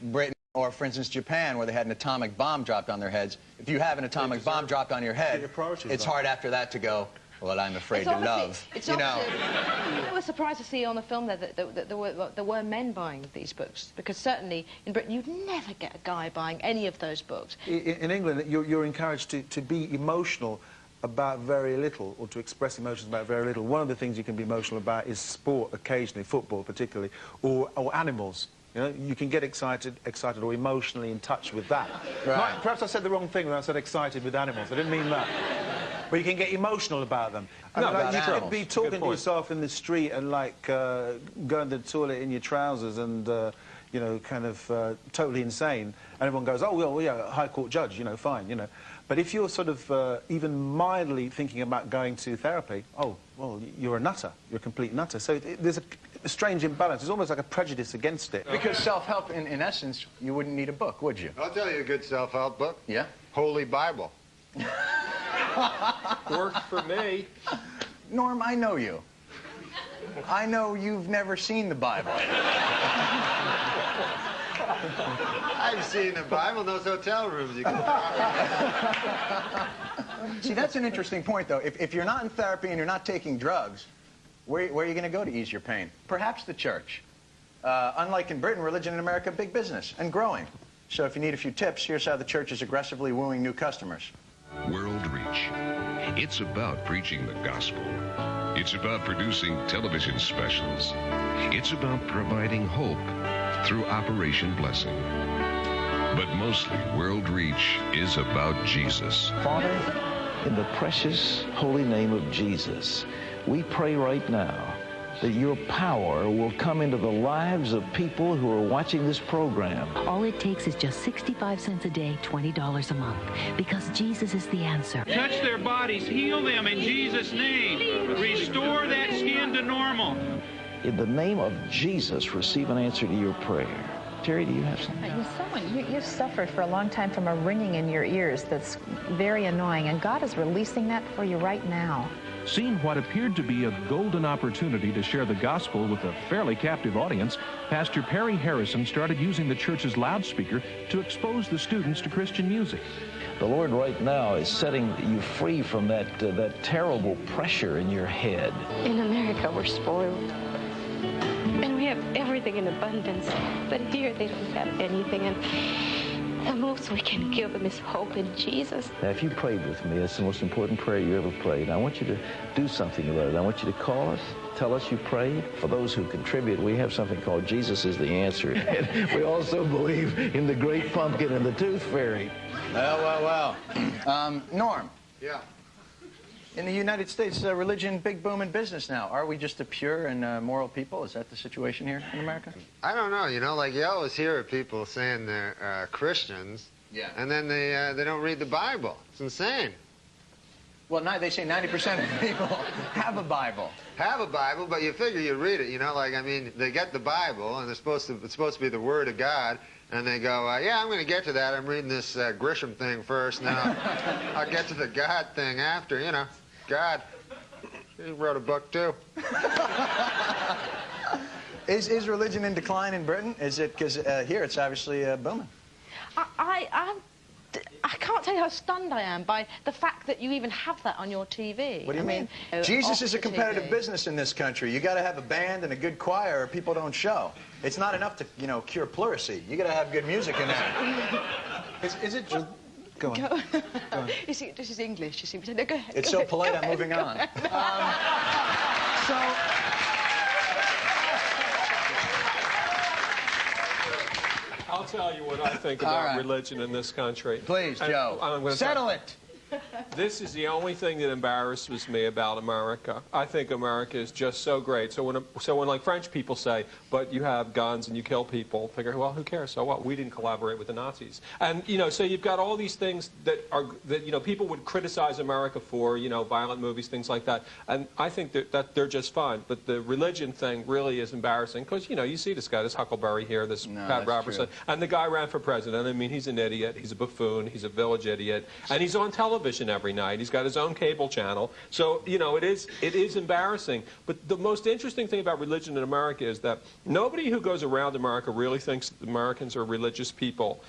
Britain, or for instance, Japan, where they had an atomic bomb dropped on their heads. If you have an atomic bomb dropped on your head, it's hard after that to go, well, I'm afraid to love. You know. I was surprised to see on the film that there were men buying these books, because certainly in Britain you'd never get a guy buying any of those books. In England, you're encouraged to be emotional about very little, or to express emotions about very little. One of the things you can be emotional about is sport, occasionally, football particularly, or animals. You know, you can get excited or emotionally in touch with that. Right. Perhaps I said the wrong thing when I said excited with animals. I didn't mean that. But you can get emotional about them. I mean, like, you could be talking to yourself in the street and, like, going to the toilet in your trousers and, you know, kind of totally insane. And everyone goes, oh, well, yeah, High Court judge, you know, fine, you know. But if you're sort of even mildly thinking about going to therapy, oh, well, you're a nutter. You're a complete nutter. So there's a strange imbalance. It's almost like a prejudice against it. Because self-help, in essence, you wouldn't need a book, would you? I'll tell you a good self-help book. Yeah? Holy Bible. Worked for me. Norm, I know you. I know you've never seen the Bible. I've seen the Bible, those hotel rooms you can See, that's an interesting point, though. If you're not in therapy and you're not taking drugs, where are you going to go to ease your pain? Perhaps the church. Unlike in Britain, religion in America, big business and growing. So if you need a few tips, here's how the church is aggressively wooing new customers. World Reach. It's about preaching the gospel. It's about producing television specials. It's about providing hope through Operation Blessing. But mostly, World Reach is about Jesus. Father, in the precious holy name of Jesus, we pray right now that your power will come into the lives of people who are watching this program. All it takes is just 65 cents a day, $20 a month, because Jesus is the answer. Touch their bodies, heal them in Jesus' name. Restore that skin to normal. In the name of Jesus, receive an answer to your prayer. Terry, do you have something? You've suffered for a long time from a ringing in your ears that's very annoying, and God is releasing that for you right now. Seeing what appeared to be a golden opportunity to share the gospel with a fairly captive audience, Pastor Perry Harrison started using the church's loudspeaker to expose the students to Christian music. The Lord right now is setting you free from that terrible pressure in your head. In America, we're spoiled. And we have everything in abundance. But here, they don't have anything. And the most we can give them is hope in Jesus. Now, if you prayed with me, that's the most important prayer you ever prayed. I want you to do something about it. I want you to call us, tell us you prayed. For those who contribute, we have something called Jesus is the Answer. And we also believe in the Great Pumpkin and the Tooth Fairy. Well. Norm. Yeah. In the United States, religion, big boom in business now. Are we just a pure and moral people? Is that the situation here in America? I don't know. You know, like you always hear people saying they're Christians, and then they don't read the Bible. It's insane. Well, they say 90% of people have a Bible. Have a Bible, but you figure you read it. You know, like, I mean, they get the Bible, and it's supposed to be the Word of God, and they go, yeah, I'm going to get to that. I'm reading this Grisham thing first, and then I'll get to the God thing after, you know. God, he wrote a book, too. Is religion in decline in Britain? Is it, because here it's obviously booming. I can't tell you how stunned I am by the fact that you even have that on your TV. What do you mean? Jesus is a competitive business in this country. You got to have a band and a good choir or people don't show. It's not enough to, you know, cure pleurisy. You got to have good music in there. Is it just... Go on. Go on. You see, this is English, you see. No, go ahead. It's so polite, I'm moving on. I'll tell you what I think about religion in this country. Please, Joe. I'm going to settle it. This is the only thing that embarrasses me about America. I think America is just so great. So when like French people say, but you have guns and you kill people, figure, well, who cares? So what? We didn't collaborate with the Nazis. And, you know, so you've got all these things that you know, people would criticize America for, you know, violent movies, things like that. And I think that they're just fine. But the religion thing really is embarrassing because, you know, you see this guy, this Huckleberry here, this Pat Robertson, and the guy ran for president. I mean, he's an idiot. He's a buffoon. He's a village idiot. And he's on television every night. He's got his own cable channel. So, you know, it is embarrassing. But the most interesting thing about religion in America is that nobody who goes around America really thinks Americans are religious people.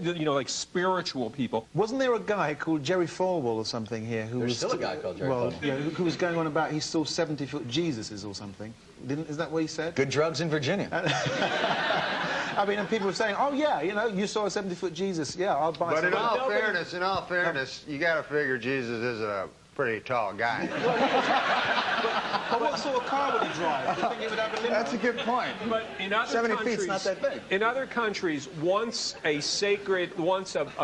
You know, like spiritual people. Wasn't there a guy called Jerry Falwell or something here who There's was... still a guy called Jerry Falwell. Yeah, who was going on about he saw 70-foot Jesuses or something. Is that what he said? Good drugs in Virginia. I mean, and people were saying, oh, yeah, you know, you saw a 70-foot Jesus. Yeah, I'll buy some. But in all fairness, you got to figure Jesus is a pretty tall guy. But what sort of car would he drive? Do you think he would have a limo? That's a good point. But in other 70 countries, feet's not that big. In other countries, once a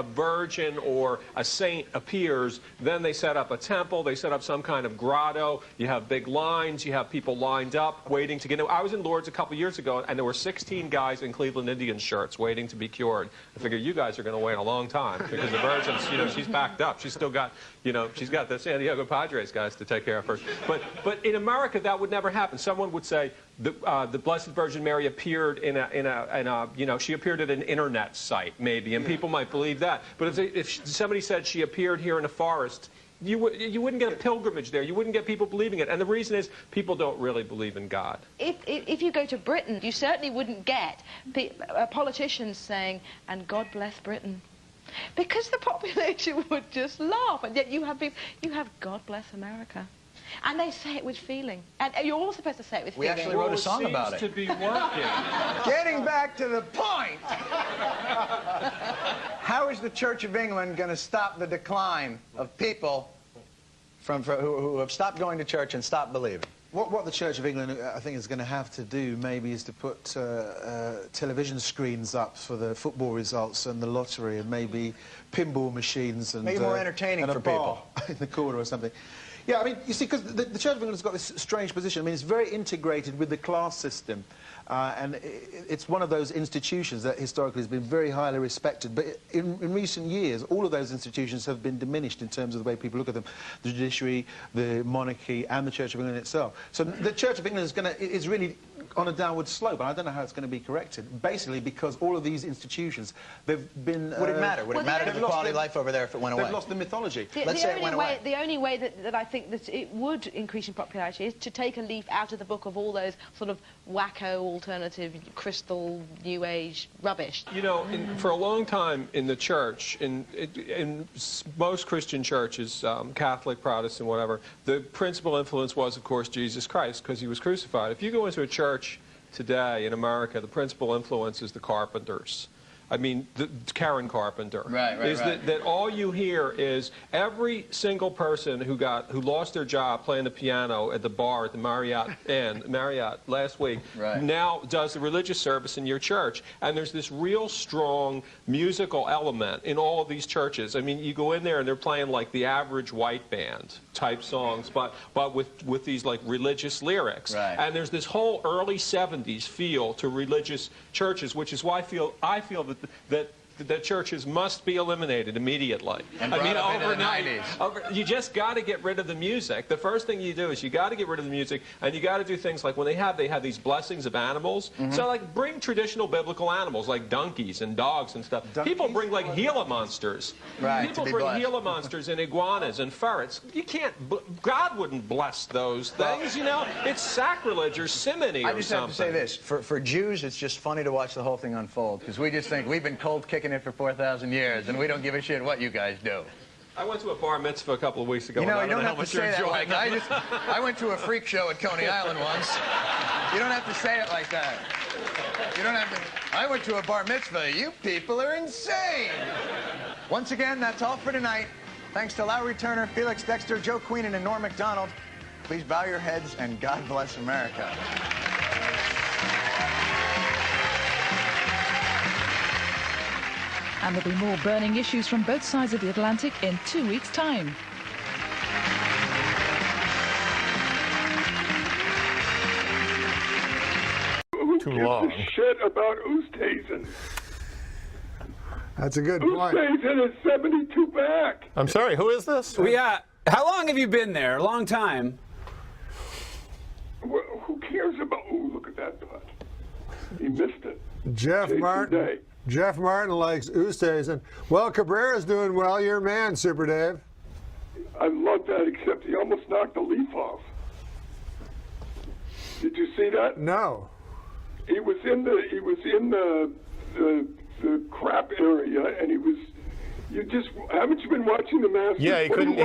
virgin or a saint appears, then they set up a temple, they set up some kind of grotto, you have big lines, you have people lined up waiting to get in. I was in Lourdes a couple years ago, and there were 16 guys in Cleveland Indians shirts waiting to be cured. I figure you guys are going to wait a long time because the Virgin's, you know, she's packed up. She's still got, you know, she's got the San Diego Padres guys to take care of first. But in America, that would never happen. Someone would say the Blessed Virgin Mary appeared in a you know, she appeared at an internet site maybe, and people might believe that. But if somebody said she appeared here in a forest, you wouldn't get a pilgrimage there. You wouldn't get people believing it. And the reason is people don't really believe in God. If you go to Britain, you certainly wouldn't get politicians saying, and God bless Britain. Because the population would just laugh. And yet you have God bless America. And they say it with feeling. And you're all supposed to say it with feeling. We actually wrote a song about it. To be working. Getting back to the point. How is the Church of England going to stop the decline of people who have stopped going to church and stopped believing? What the Church of England, I think, is going to have to do maybe is to put television screens up for the football results and the lottery, and maybe pinball machines and make it more entertaining and for a bar people in the corner or something. Yeah, I mean, you see, because the Church of England has got this strange position. I mean, it's very integrated with the class system, and it's one of those institutions that historically has been very highly respected. But in recent years, all of those institutions have been diminished in terms of the way people look at them: the judiciary, the monarchy, and the Church of England itself. So the Church of England is really on a downward slope, and I don't know how it's going to be corrected. Basically, because all of these institutions, they've been. Would it matter? Would it matter to the quality of life over there if it went away? They've lost the mythology. Let's say it went away. The only way that I think that it would increase in popularity is to take a leaf out of the book of all those sort of wacko, alternative, crystal, new age rubbish. You know, for a long time in the church, in most Christian churches, Catholic, Protestant, whatever, the principal influence was, of course, Jesus Christ, because he was crucified. If you go into a church today in America, the principal influence is the Carpenters. I mean, Karen Carpenter. That all you hear is every single person who lost their job playing the piano at the bar at the Marriott last week now does the religious service in your church. And there's this real strong musical element in all of these churches. I mean, you go in there and they're playing like the average white band type songs, but with these like religious lyrics. And there's this whole early 70s feel to religious churches, which is why I feel that churches must be eliminated immediately. And I mean, overnight. You just got to get rid of the music. The first thing you do is you got to get rid of the music, and you got to do things like when they have these blessings of animals. So like bring traditional biblical animals like donkeys and dogs and stuff. People bring like Gila monsters. People bring Gila monsters and iguanas and ferrets. You can't. God wouldn't bless those things. You know, it's sacrilege or simony or something. I just have to say this: for Jews, it's just funny to watch the whole thing unfold, because we just think we've been cold kicking it for 4,000 years, and we don't give a shit what you guys do. I went to a bar mitzvah a couple of weeks ago. You know, you don't have to say that like that. I went to a freak show at Coney Island once. You don't have to say it like that. You don't have to. I went to a bar mitzvah. You people are insane. Once again, that's all for tonight. Thanks to Lowry Turner, Felix Dexter, Joe Queenan, and Norm Macdonald. Please bow your heads and God bless America. And there'll be more burning issues from both sides of the Atlantic in 2 weeks' time. Too long. Shit about Oosthuizen. That's a good point. Oosthuizen is 72 back. I'm sorry, who is this? How long have you been there? A long time. Well, who cares about... Oh, look at that putt. He missed it. Jeff Martin likes Oosthuizen. Well, Cabrera's doing well. Your man, Super Dave. I love that, except he almost knocked the leaf off. Did you see that? No. He was in the crap area, and he was. Haven't you been watching the Masters? Yeah, he couldn't.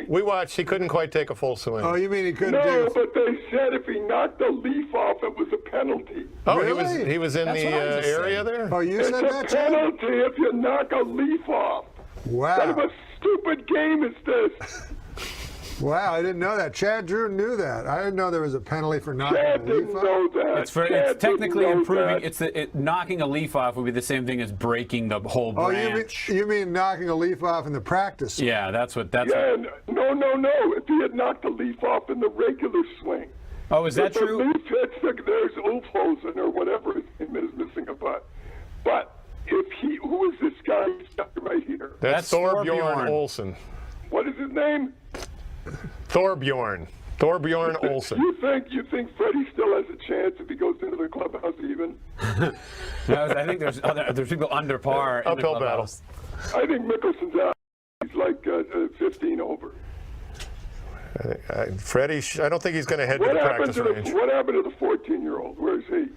We watched. He couldn't quite take a full swing. Oh, you mean he couldn't? No, but they said if he knocked the leaf off, it was a penalty. Oh, really? He was in the area there. Oh, you said that, It's a penalty if you knock a leaf off. Wow. What kind of a stupid game is this? Wow, I didn't know that. Chad Drew knew that. I didn't know there was a penalty for knocking Chad a leaf didn't off. know that. It's technically improving. Knocking a leaf off would be the same thing as breaking the whole branch. Oh, you mean knocking a leaf off in the practice swing? Yeah, that's what. No. If he had knocked the leaf off in the regular swing. Oh, is that true? The leaf hits there's Ulfhosen or whatever his name is missing a butt. But if who is this guy right here? That's Thorbjorn Olsen. What is his name? Thorbjorn Olsen. You think Freddie still has a chance if he goes into the clubhouse even? No, I think there's people under par. Uphill battle. I think Mickelson's out. He's like 15 over. Freddie, I don't think he's going to head to the practice range. What happened to the 14-year-old? Where is he?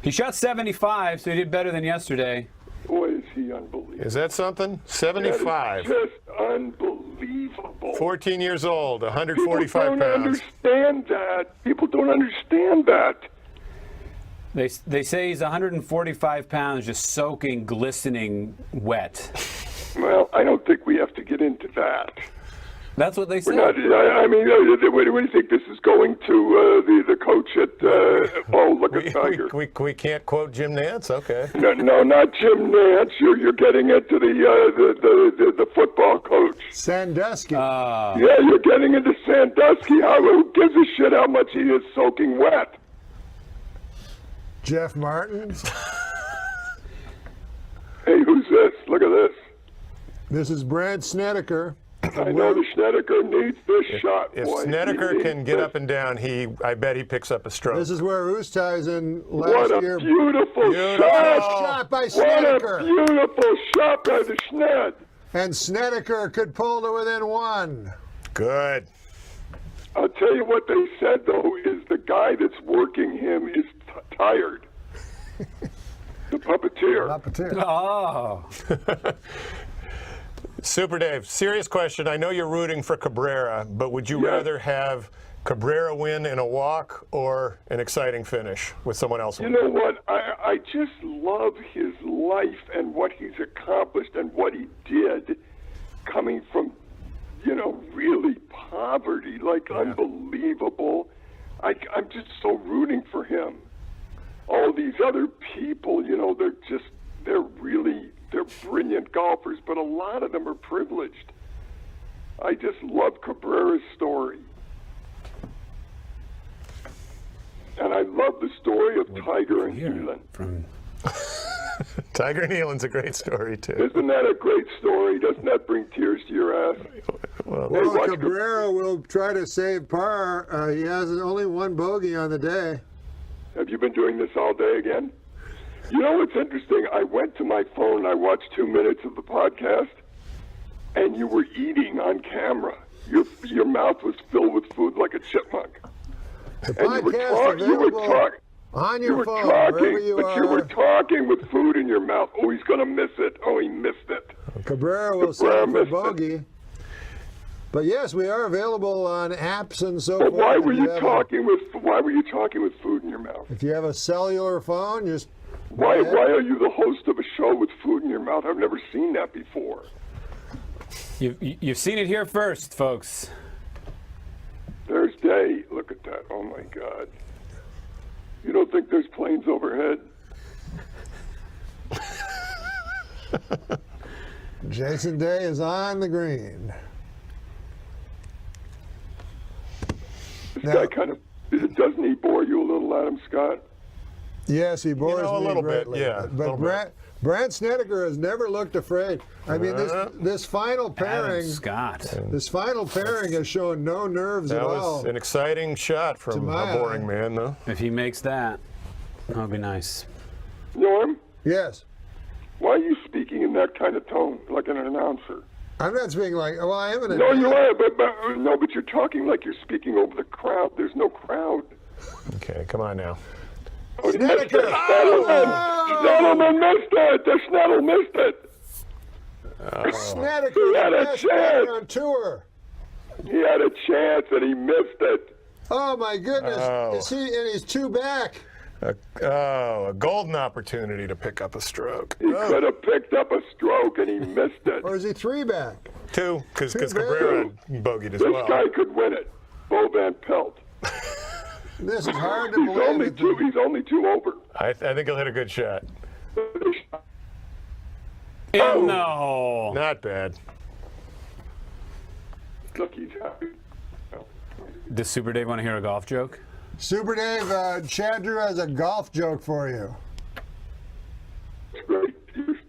He shot 75, so he did better than yesterday. Boy, is he unbelievable. Is that something? 75. That is just unbelievable. 14 years old, 145 pounds. People don't understand that. People don't understand that. They say he's 145 pounds, just soaking, glistening wet. Well, I don't think we have to get into that. That's what they say. I mean, what do you think this is going to the coach at? Oh, look at Tiger. We can't quote Jim Nantz. Okay. No, not Jim Nantz. You're getting into the football coach. Sandusky. Yeah, you're getting into Sandusky. Who gives a shit how much he is soaking wet? Jeff Martins. Hey, who's this? Look at this. This is Brad Snedeker. I know the Snedeker needs this shot. If boy. Snedeker can get up and down, I bet he picks up a stroke. This is where Oosthuizen last year. What a beautiful shot by Snedeker. What a beautiful shot by the Sned. And Snedeker could pull to within one. Good. I'll tell you what they said, though, is the guy that's working him is tired. The puppeteer. Oh. Super Dave, serious question. I know you're rooting for Cabrera, but would you rather have Cabrera win in a walk or an exciting finish with someone else You winning? know what? I just love his life and what he's accomplished and what he did coming from, really poverty, unbelievable. I'm just so rooting for him. All these other people, they're brilliant golfers, but a lot of them are privileged. I just love Cabrera's story. And I love the story of Tiger and Nealon. Tiger and Nealon's a great story, too. Isn't that a great story? Doesn't that bring tears to your ass? Well, Cabrera will try to save par. He has only one bogey on the day. Have you been doing this all day again? You know what's interesting? I went to my phone and I watched 2 minutes of the podcast, and you were eating on camera. Your mouth was filled with food like a chipmunk. The and podcast you were talking on your phone, wherever you but are. You were talking with food in your mouth. Oh, he's going to miss it. Oh, he missed it. Cabrera will save for bogey. But yes, we are available on apps and so forth. Why were you talking with food in your mouth? If you have a cellular phone, just why are you the host of a show with food in your mouth? I've never seen that before. You've seen it here first, folks. There's Day. Look at that. Oh my God. You don't think there's planes overhead? Jason Day is on the green. This guy doesn't he bore you a little, Adam Scott? Yes, he bores me a little greatly. bit, yeah. But Brad Snedeker has never looked afraid. I mean, this final pairing, this final pairing has shown no nerves at all. That was an exciting shot from a boring man, though. If he makes that, that'll be nice. Norm? Yes. Why are you speaking in that kind of tone, like an announcer? I'm not speaking like, well, I am an No, you are, but you're talking like you're speaking over the crowd. There's no crowd. Okay, come on now. Oh, Snedeker missed it. The Snedel missed it. Snedeker, he had a chance on tour. He had a chance and he missed it. Oh my goodness! And he's two back. A golden opportunity to pick up a stroke. He could have picked up a stroke and he missed it. Or is he three back? Two, because Cabrera bogeyed as well. This guy could win it. Bo Van Pelt. This is hard to believe. He's only two over. I think he'll hit a good shot. No. Not bad. Look, he's happy. Does Super Dave want to hear a golf joke? Super Dave, Chad Drew has a golf joke for you. Great.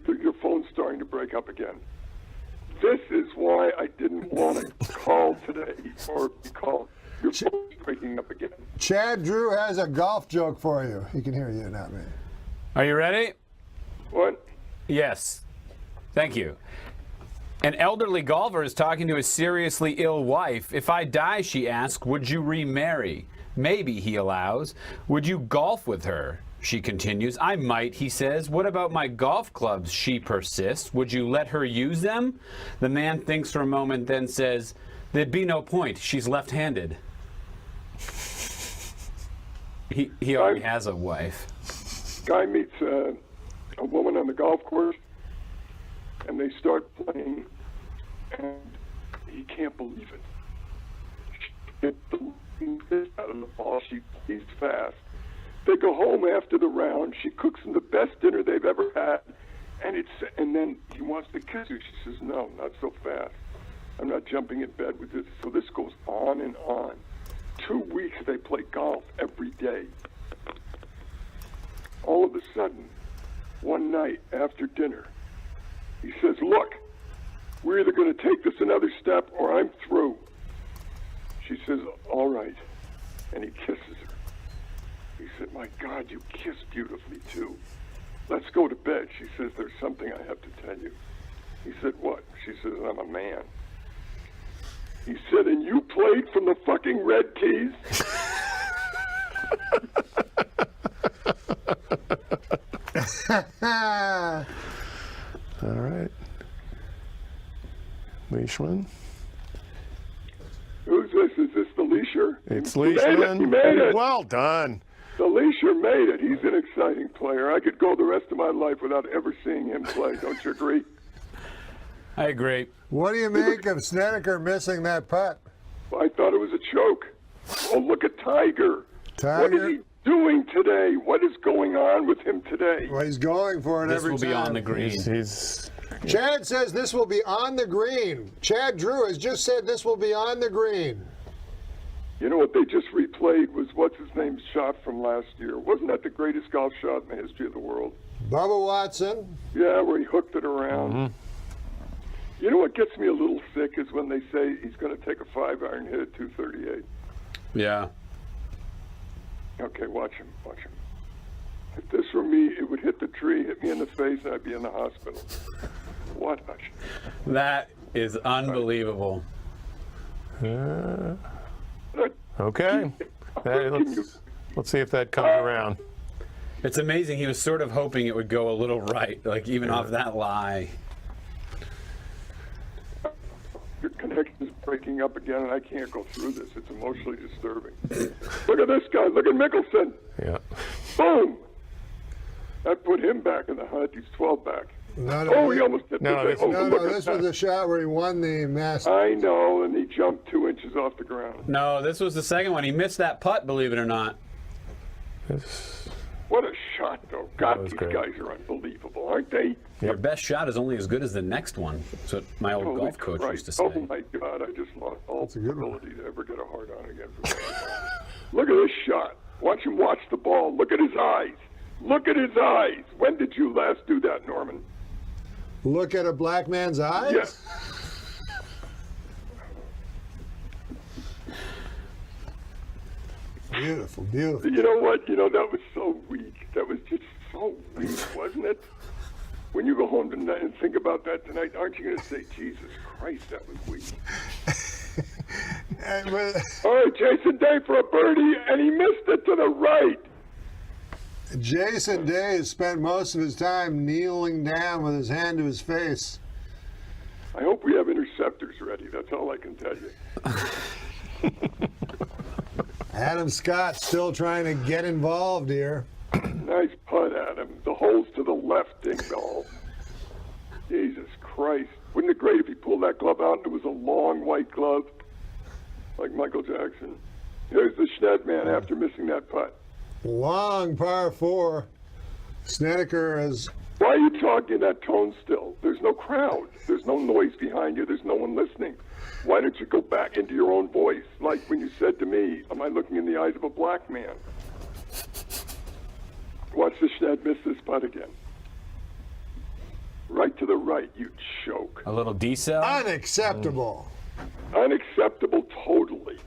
Your phone's starting to break up again. This is why I didn't want to call today or call. Your phone's breaking up again. Chad Drew has a golf joke for you. He can hear you, not me. Are you ready? What? Yes. Thank you. An elderly golfer is talking to his seriously ill wife. If I die, she asks, would you remarry? Maybe, he allows. Would you golf with her? She continues. I might, he says. What about my golf clubs? She persists. Would you let her use them? The man thinks for a moment, then says, there'd be no point. She's left-handed. He already has a wife. Guy meets a woman on the golf course, and they start playing, and he can't believe it. She gets the piss out of the ball. She plays fast. They go home after the round. She cooks them the best dinner they've ever had, and then he wants to kiss her. She says, no, not so fast. I'm not jumping in bed with this. So this goes on and on. 2 weeks they play golf every day. All of a sudden, one night after dinner, he says, look, we're either going to take this another step or I'm through. She says, all right. And he kisses her. He said, my God, you kiss beautifully too. Let's go to bed. She says, there's something I have to tell you. He said, what? She says, I'm a man. He said, and you played from the fucking Red Keys? All right. Leishman. Who's this? Is this the Leisher? It's Leishman. He made it. Well done. The Leisher made it. He's an exciting player. I could go the rest of my life without ever seeing him play. Don't you agree? I agree. What do you make of Snedeker missing that putt? I thought it was a choke. Oh, look at Tiger. What is he doing today? What is going on with him today? Well, he's going for it every time. This will be on the green. Chad says this will be on the green. Chad Drew has just said this will be on the green. You know what they just replayed was what's-his-name's shot from last year. Wasn't that the greatest golf shot in the history of the world? Bubba Watson. Yeah, where he hooked it around. Mm-hmm. You know what gets me a little sick is when they say he's going to take a 5-iron hit at 238. Yeah. Okay, watch him. If this were me, it would hit the tree, hit me in the face, and I'd be in the hospital. Watch. That is unbelievable. Okay. Let's see if that comes around. It's amazing. He was sort of hoping it would go a little right, like even off that lie. Your connection is breaking up again, and I can't go through this. It's emotionally disturbing. Look at this guy. Look at Mickelson. Yeah. Boom. That put him back in the hunt. He's 12 back. No, he almost hit the this was the shot where he won the Masters. I know, and he jumped 2 inches off the ground. No, this was the second one. He missed that putt, believe it or not. What a shot, though. God, these guys are unbelievable, aren't they? Your best shot is only as good as the next one. That's what my old golf coach used to say. Oh, my God. I just lost all ability to ever get a hard-on again. Look at this shot. Watch him watch the ball. Look at his eyes. Look at his eyes. When did you last do that, Norman? Look at a black man's eyes? Yes. Beautiful, beautiful. You know what? You know, that was so weak. That was just so weak, wasn't it? When you go home tonight and think about that tonight, aren't you going to say, Jesus Christ, that was weak? All right, Jason Day for a birdie, and he missed it to the right. Jason Day has spent most of his time kneeling down with his hand to his face. I hope we have interceptors ready. That's all I can tell you. Adam Scott still trying to get involved here. Nice putt, Adam. The hole's to the left, ding dong. Jesus Christ. Wouldn't it be great if he pulled that glove out and it was a long white glove like Michael Jackson? Here's the Schned after missing that putt. Long par 4. Snedeker is... Why are you talking that tone still? There's no crowd. There's no noise behind you. There's no one listening. Why don't you go back into your own voice? Like when you said to me, am I looking in the eyes of a black man? Watch the Schned miss this putt again. Right to the right, you choke. A little decel? Unacceptable. Unacceptable totally.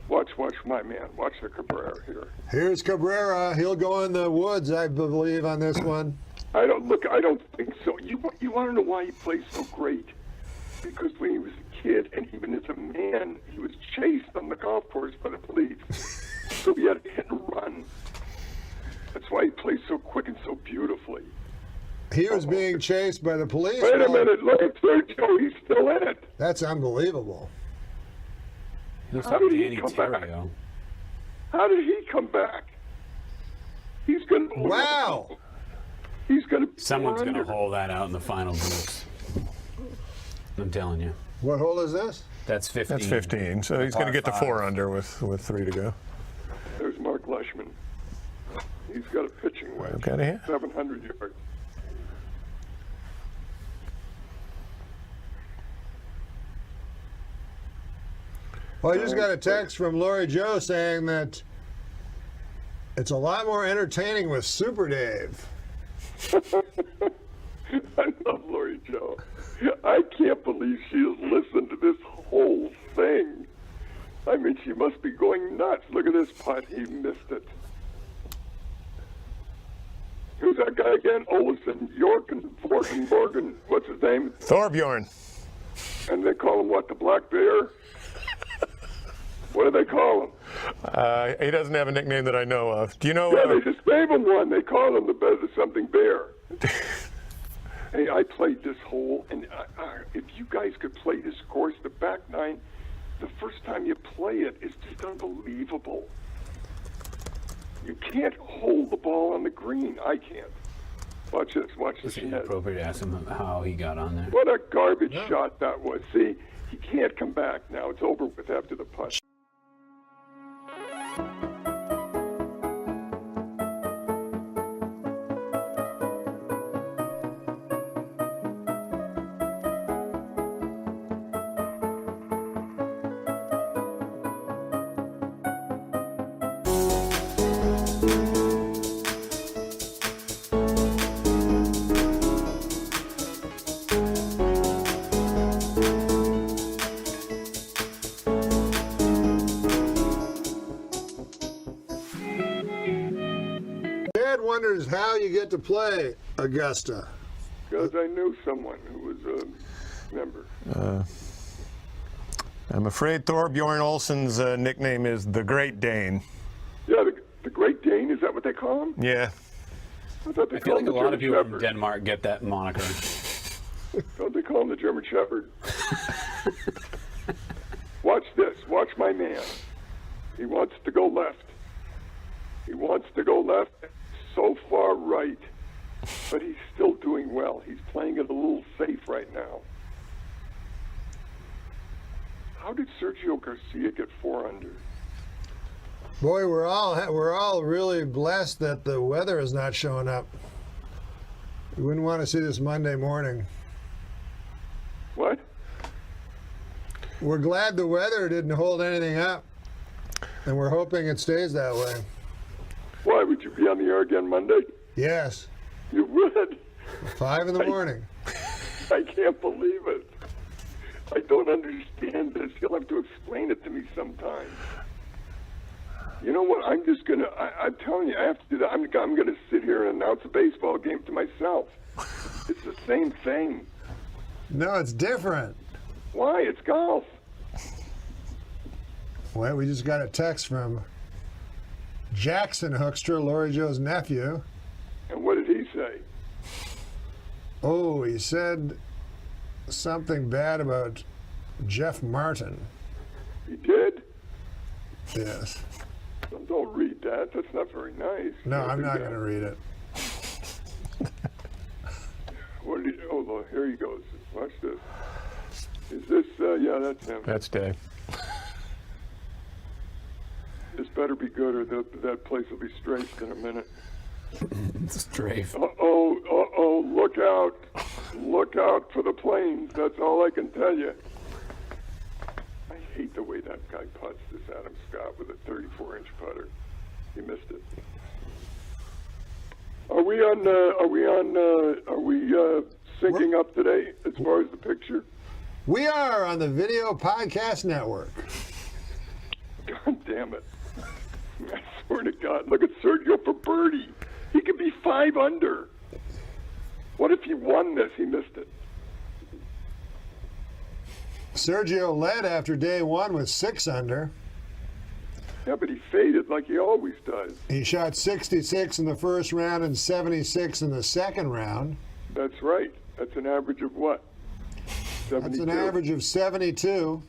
Watch my man. Watch the Cabrera here. Here's Cabrera. He'll go in the woods, I believe, on this one. I don't think so. You want to know why he plays so great? Because when he was a kid, and even as a man, he was chased on the golf course by the police. So he had to hit and run. That's why he plays so quick and so beautifully. He was being chased by the police? Wait a minute, look at Sergio, he's still in it. That's unbelievable. How did he come back? How did he come back? He's going to... Wow! He's going to... Someone's going to hold that out in the final books. I'm telling you. What hole is this? That's 15. That's 15. So he's going to get the 4 under with 3 to go. There's Mark Leishman. He's got a pitching wedge. Look out of here. 700 yards. Well, I just got a text from Lori Joe saying that it's a lot more entertaining with Super Dave. I love Lori Joe. I can't believe she has listened to this whole thing. I mean, she must be going nuts. Look at this putt. He missed it. Who's that guy again? Olsen, Morgan. What's his name? Thorbjorn. And they call him what? The Black Bear? What do they call him? He doesn't have a nickname that I know of. Do you know? Yeah, they just gave him one. They call him the something bear. Hey, I played this hole, and if you guys could play this course, the back nine, the first time you play it, it's just unbelievable. You can't hold the ball on the green. I can't. Watch this. Watch this. It's inappropriate to ask him how he got on there. What a garbage shot that was. See, he can't come back now. It's over with after the putt. Wonders how you get to play Augusta. Because I knew someone who was a member. I'm afraid Thorbjorn Olsen's nickname is the Great Dane. Yeah, the Great Dane, is that what they call him? Yeah. I feel like a lot of people from Denmark get that moniker. Don't they call him the German Shepherd? Watch this. Watch my man. He wants to go left. He wants to go left. So far right, but he's still doing well. He's playing it a little safe right now. How did Sergio Garcia get 4 under? Boy, we're all really blessed that the weather is not showing up. We wouldn't want to see this Monday morning. What? We're glad the weather didn't hold anything up, and we're hoping it stays that way. Why, would you be on the air again Monday? Yes. You would? 5 in the morning. I can't believe it. I don't understand this. You'll have to explain it to me sometime. You know what? I'm just going to, I'm telling you, I have to do that. I'm going to sit here and announce a baseball game to myself. It's the same thing. No, it's different. Why? It's golf. Well, we just got a text from Jackson Hoekstra, Lori Joe's nephew. And what did he say? Oh, he said something bad about Jeff Martin. He did? Yes. Don't read that. That's not very nice. No, I'm not going to read it. What did he, oh, well, here he goes. Watch this. Is this, yeah, that's him. That's Dave. This better be good, or that place will be strafed in a minute. Strafe. Uh-oh, look out. Look out for the planes. That's all I can tell you. I hate the way that guy putts, this Adam Scott, with a 34-inch putter. He missed it. Are we syncing up today as far as the picture? We are on the Video Podcast Network. God damn it. I swear to God. Look at Sergio for birdie. He could be 5 under. What if he won this? He missed it. Sergio led after day one with 6 under. Yeah, but he faded like he always does. He shot 66 in the first round and 76 in the second round. That's right. That's an average of what? 72. That's an average of 72.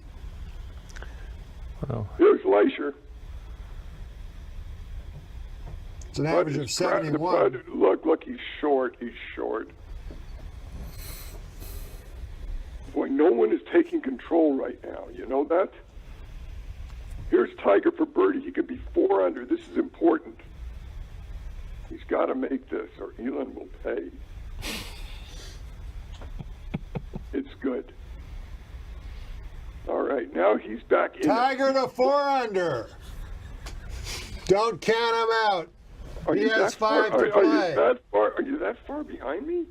Well, here's Leisure. It's an average of 71. Look, he's short. He's short. Boy, no one is taking control right now. You know that? Here's Tiger for birdie. He could be 4 under. This is important. He's got to make this, or Elon will pay. It's good. All right, now he's back in. Tiger to 4 under. Don't count him out. He has 5 to play. Are you that far behind me?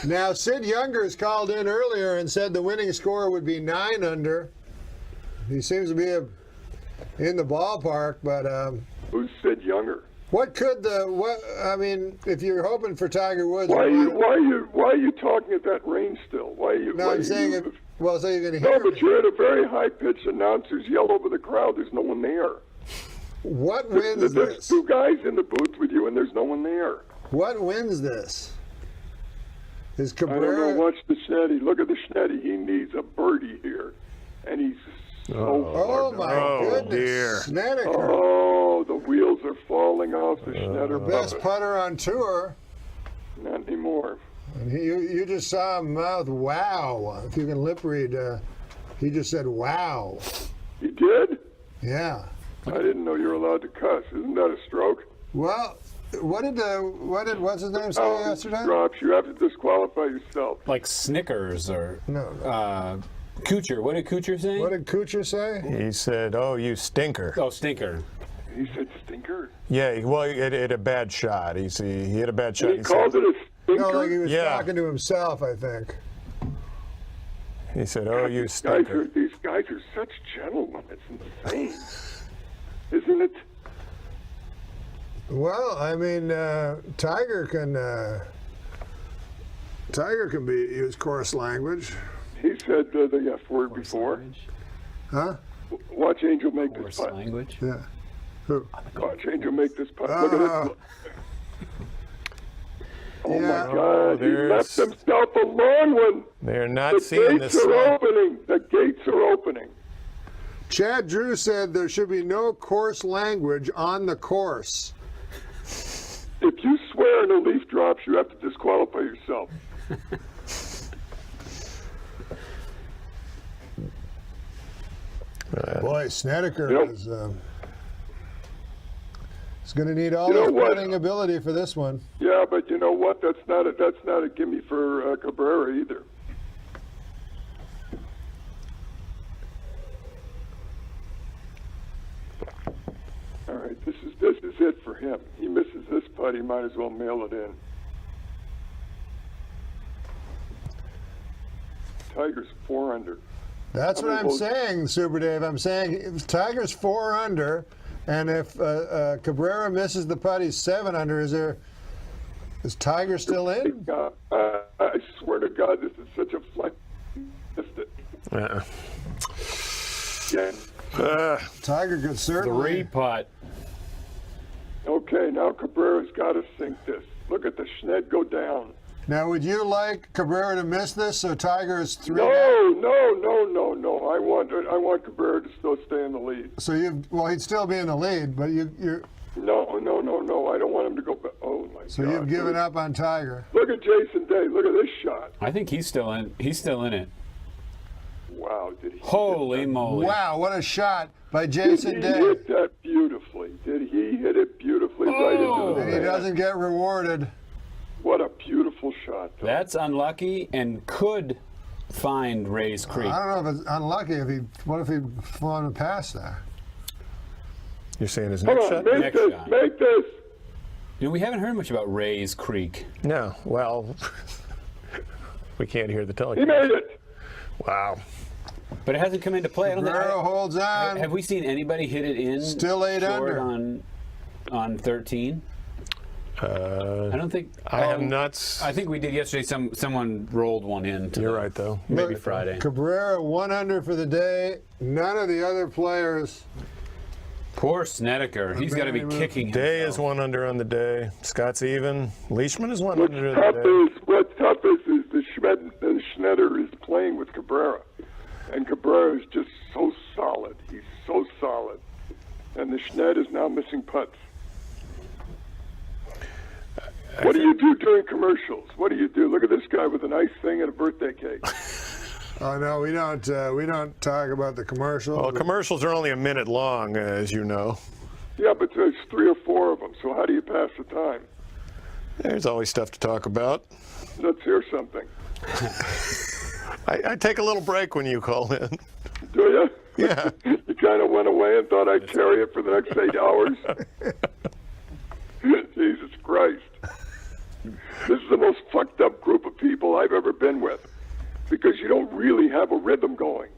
Now, Sid Youngers called in earlier and said the winning score would be 9 under. He seems to be in the ballpark, but who's Sid Younger? What could I mean, if you're hoping for Tiger Woods, why are you talking at that range still? Why are you? No, I'm saying well, so you're going to hear. No, but you're at a very high pitched. Announcers yell over the crowd. There's no one there. What wins there's this? 2 guys in the booth with you, and there's no one there. What wins this? Is Cabrera? I don't know. Watch the Schnetty. Look at the Schnetty. He needs a birdie here, and he's Oh my goodness! Dear. Snedeker. Oh, the wheels are falling off the Schnetter. Best putter on tour. Not anymore. And you just saw him mouth wow. If you can lip read, he just said wow. He did? Yeah. I didn't know you were allowed to cuss. Isn't that a stroke? Well, what's his name say yesterday? Drops. You have to disqualify yourself. Like Snickers or no. Coocher. What did Coocher say? What did Coocher say? He said, "Oh, you stinker." Oh, stinker. He said stinker? Yeah, well, he hit a bad shot. He hit a bad shot. He called it a stinker? No, like he was talking to himself, I think. He said, "Oh, you stinker." These guys are such gentlemen. It's insane. Isn't it? Well, I mean, Tiger can use coarse language. He said the F word before. Huh? Watch Angel make this putt. Language? Yeah. Who? Watch Angel make this putt. Look at this. Oh my God! Oh, He left himself a long one. They're not seeing this. The gates are opening. The gates are opening. Chad Drew said there should be no coarse language on the course. If you swear and a leaf drops, you have to disqualify yourself. Boy, Snedeker is going to need all his putting ability for this one. Yeah, but you know what? That's not a gimme for Cabrera either. All right, this is it for him. He misses this putt, he might as well mail it in. Tiger's 4 under. That's what I'm saying, Super Dave. I'm saying Tiger's 4 under, and if Cabrera misses the putt, he's 7 under. Is Tiger still in? I swear to God, this is such a flight. Yeah. Tiger could certainly. 3 putt. Okay, now Cabrera's got to sink this. Look at the Schned go down. Now, would you like Cabrera to miss this so Tiger is 3? No. I want Cabrera to still stay in the lead. So he'd still be in the lead, but you're. No. I don't want him to go back. Oh my God. So you've given up on Tiger. Look at Jason Day. Look at this shot. I think he's still in. He's still in it. Wow, did he? Holy moly! Wow, what a shot by Jason Day. Did he hit that beautifully? Did he hit it beautifully right into the And he doesn't get rewarded. What a beautiful shot. Though. That's unlucky and could find Ray's Creek. I don't know if it's unlucky. What if he'd flown past there? You're saying his next shot? Make this. You know, we haven't heard much about Ray's Creek. No. Well, we can't hear the telecast. He made it. Wow. But it hasn't come into play. I don't think. Holds on. Have we seen anybody hit it in? Still 8 short under on 13. I don't think. I have not. I think we did yesterday. Someone rolled one in. You're right, though. Maybe Look, Friday. Cabrera 1 under for the day. None of the other players. Poor Snedeker. He's got to be kicking. Day is 1 under on the day. Scott's even. Leishman is 1 What's under tough the day. what's tough is the Schneider is playing with Cabrera, and Cabrera is just so solid. He's so solid, and the Schneider is now missing putts. What do you do during commercials? What do you do? Look at this guy with a nice thing and a birthday cake. Oh no, we don't talk about the commercials. Well, commercials are only a minute long, as you know. Yeah, but there's 3 or 4 of them. So how do you pass the time? There's always stuff to talk about. Let's hear something. I take a little break when you call in. Do you? Yeah. You kind of went away and thought I'd carry it for the next 8 hours? Jesus Christ. This is the most fucked up group of people I've ever been with, because you don't really have a rhythm going.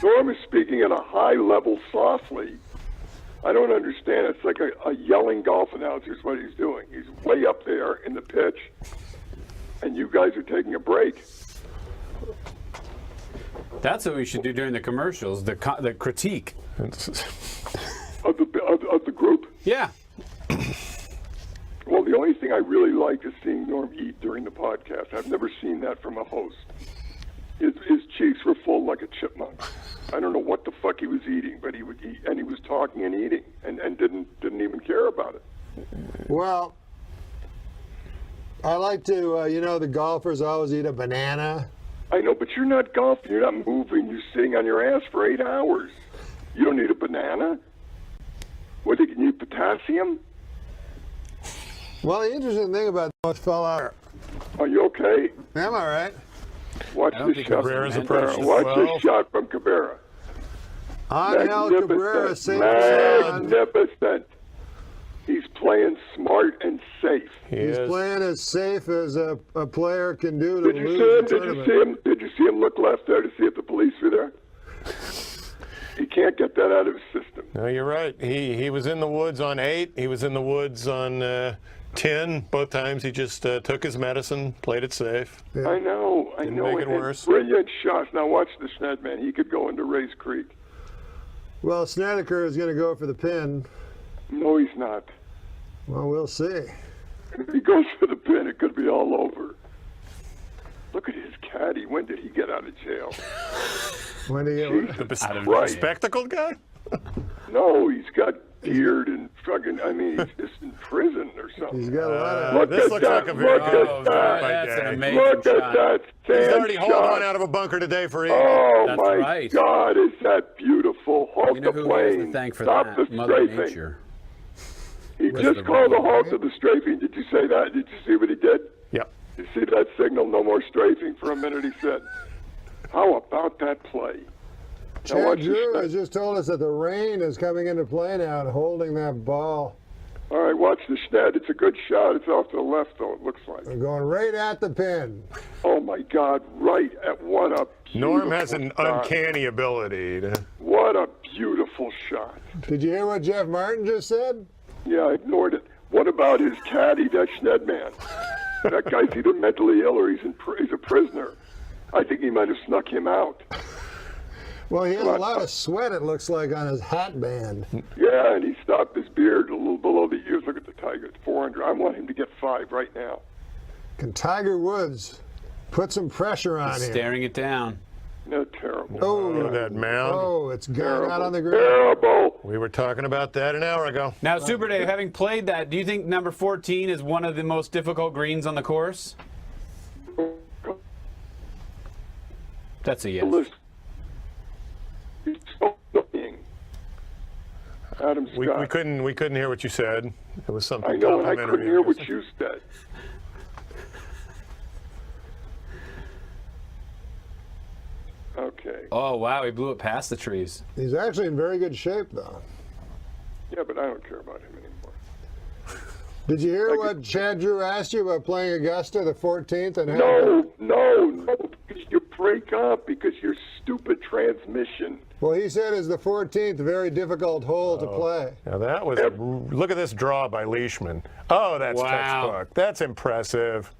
Norm is speaking at a high level softly. I don't understand. It's like a yelling golf announcer is what he's doing. He's way up there in the pitch, and you guys are taking a break. That's what we should do during the commercials, the critique. Of the group? Yeah. Well, the only thing I really like is seeing Norm eat during the podcast. I've never seen that from a host. His cheeks were full like a chipmunk. I don't know what the fuck he was eating, but he would eat, and he was talking and eating, and didn't even care about it. Well, I like to, the golfers always eat a banana. I know, but you're not golfing. You're not moving. You're sitting on your ass for 8 hours. You don't need a banana. What, do you need potassium? Well, the interesting thing about much fell out. Are you okay? I'm all right. Watch this shot from Cabrera. Watch this shot from Cabrera. Angel Cabrera, same shot. Magnificent. He's playing smart and safe. He's playing as safe as a player can do to Did you lose see him? a Did tournament. you see him look left there to see if the police were there? He can't get that out of his system. No, you're right. He was in the woods on 8. He was in the woods on 10. Both times he just took his medicine, played it safe. Yeah. I know. Didn't make it worse. Brilliant shots. Now watch the Schned, man. He could go into Race Creek. Well, Snedeker is going to go for the pin. No, he's not. Well, we'll see. If he goes for the pin, it could be all over. Look at his caddy. When did he get out of jail? When did he get Jesus The Christ. spectacled guy? No, he's got beard and fucking, he's just in prison or something. He's got a lot of... Look this at looks that. like a very Look good at that. That's an amazing Look at shot. that He's sand already hauled shot. one out of a bunker today for eating. Oh, That's my right. God, is that beautiful. Halt You know the who we have to plane. thank for Stop that? the Mother strafing. Nature. He With just the called a rain. halt to the strafing. Did you say that? Did you see what he did? Yep. You see that signal? No more strafing for a minute, he said. How about that play? Now Chad watch this Drew shot. has just told us that the rain is coming into play now and holding that ball. All right, watch the Schned. It's a good shot. It's off to the left, though, it looks like. We're going right at the pin. Oh, my God, right at what a beautiful Norm has an shot. uncanny ability to... What a beautiful shot. Did you hear what Jeff Martin just said? Yeah, I ignored it. What about his caddy, that Schned man? That guy's either mentally ill or he's a prisoner. I think he might have snuck him out. Well, he has a lot of sweat, it looks like, on his hat band. Yeah, and he stopped his beard a little below the ears. Look at the Tiger. It's 400. I want him to get 5 right now. Can Tiger Woods put some pressure on him? Staring it down. No, terrible. Oh, that mound. Oh, it's going out on the ground. Terrible. We were talking about that an hour ago. Now, Super Dave, having played that, do you think number 14 is one of the most difficult greens on the course? That's a yes. It's so annoying. Adam Scott. We couldn't hear what you said. It was something I know, and I complimentary. couldn't hear what you said. Okay. Oh, wow, he blew it past the trees. He's actually in very good shape, though. Yeah, but I don't care about him anymore. Did you hear what Chad Drew asked you about playing Augusta the 14th? And No. Because you're break up because your stupid transmission. Well, he said it's the 14th very difficult hole to play. Now that was, look at this draw by Leishman. Oh, that's textbook. That's impressive.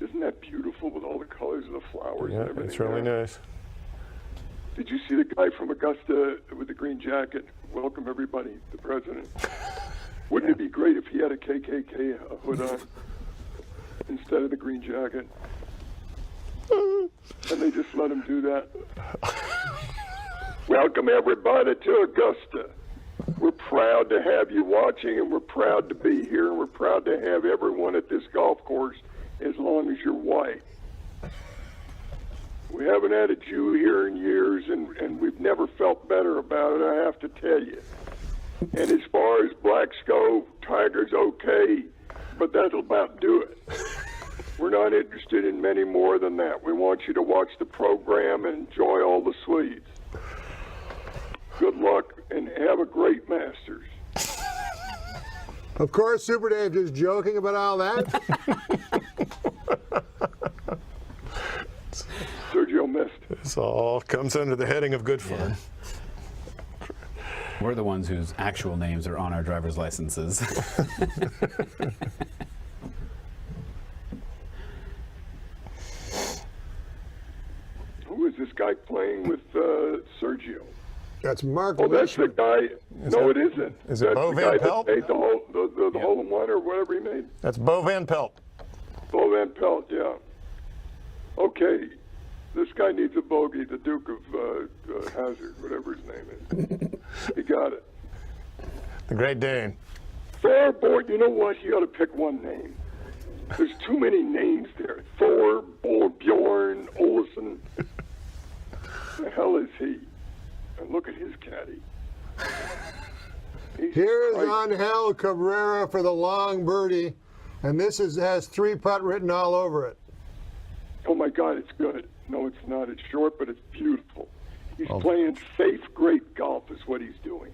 Isn't that beautiful with all the colors of the flowers and everything? It's really nice. Did you see the guy from Augusta with the green jacket? Welcome everybody, the president. Wouldn't it be great if he had a KKK hood on instead of the green jacket? And they just let him do that. Welcome everybody to Augusta. We're proud to have you watching, and we're proud to be here, and we're proud to have everyone at this golf course as long as you're white. We haven't had a Jew here in years, and we've never felt better about it, I have to tell you. And as far as blacks go, Tiger's okay, but that'll about do it. We're not interested in many more than that. We want you to watch the program and enjoy all the sweets. Good luck and have a great Masters. Of course, Super Dave just joking about all that. Sergio missed. This all comes under the heading of good fun. We're the ones whose actual names are on our driver's licenses. Who is this guy playing with Sergio? That's Mark. Oh, that's the guy. No, it isn't. Is it Bo That's the Van guy Pelt? that made the hole in one or whatever he made. That's Bo Van Pelt. Bo Van Pelt, yeah. Okay, this guy needs a bogey, the Duke of Hazard, whatever his name is. He got it. The Great Dane. Thor, boy, you know what? You ought to pick one name. There's too many names there. Thor, Bjorn, Olsen. The hell is he? And look at his caddy. Here's Angel Cabrera for the long birdie, and this has 3-putt written all over it. Oh my God, it's good. No, it's not. It's short, but it's beautiful. He's playing safe, great golf is what he's doing.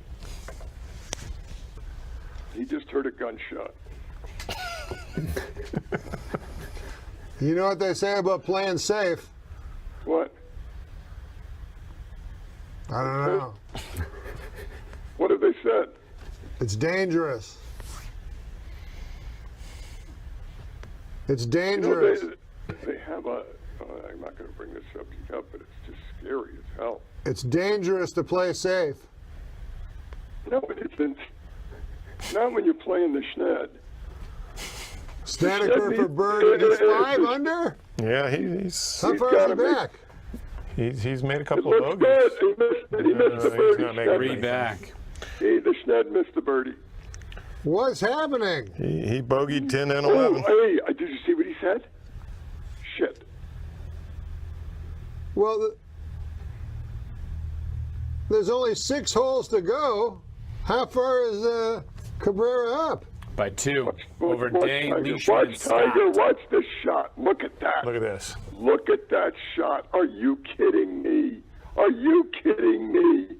He just heard a gunshot. You know what they say about playing safe? What? I don't know. What have they said? It's dangerous. It's dangerous. You know, they have a, I'm not going to bring this subject up, but it's just scary as hell. It's dangerous to play safe. No, it isn't. Not when you're playing the Schned. Snedeker for birdie. He's 5 under? Yeah, he's... How far is he back? He's made a couple of bogeys. He missed the birdie. He's not making back. The Schned missed the birdie. What's happening? He bogeyed 10 and 11. Oh, hey, did you see what he said? Shit. Well, there's only 6 holes to go. How far is Cabrera up? By 2. Over Day, Leishman, Watch and Scott. Tiger, watch this shot. Look at that. Look at this. Look at that shot. Are you kidding me? Are you kidding me?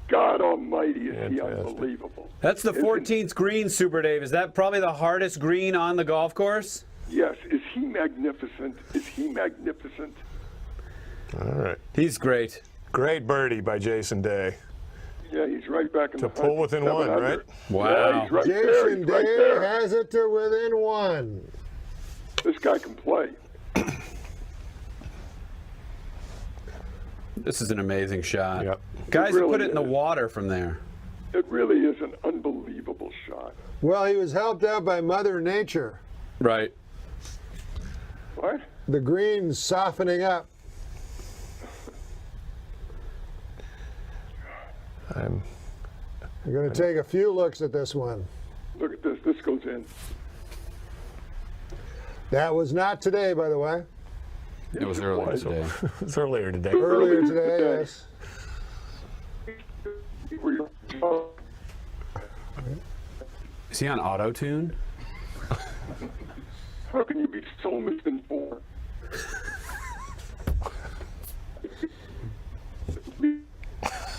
God almighty, is he unbelievable. That's the 14th green, Super Dave. Is that probably the hardest green on the golf course? Yes. Is he magnificent? Is he magnificent? All right. He's great. Great birdie by Jason Day. Yeah, he's right back in to the pull within 1, right? Wow. Yeah, he's right there. Jason He's Day right there. has it to within 1. This guy can play. This is an amazing shot. Yep. Guys really put it in the is. water from there. It really is an unbelievable shot. Well, he was helped out by Mother Nature. Right. What? The green's softening up. I'm going to take a few looks at this one. Look at this. This goes in. That was not today, by the way. It was earlier today. It was earlier today. Earlier today, yes. Is he on auto-tune? How can you be so misinformed?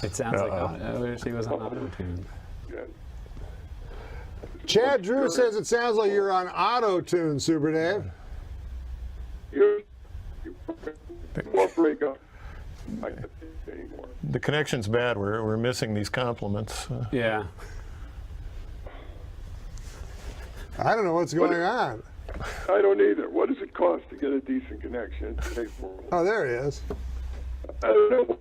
It sounds like I wish he was on auto-tune. Chad Drew says it sounds like you're on auto-tune, Super Dave. Or break up. I can't say anymore. The connection's bad. We're missing these compliments. Yeah. I don't know what's going on. I don't either. What does it cost to get a decent connection in today's world? Oh, there he is. I don't know.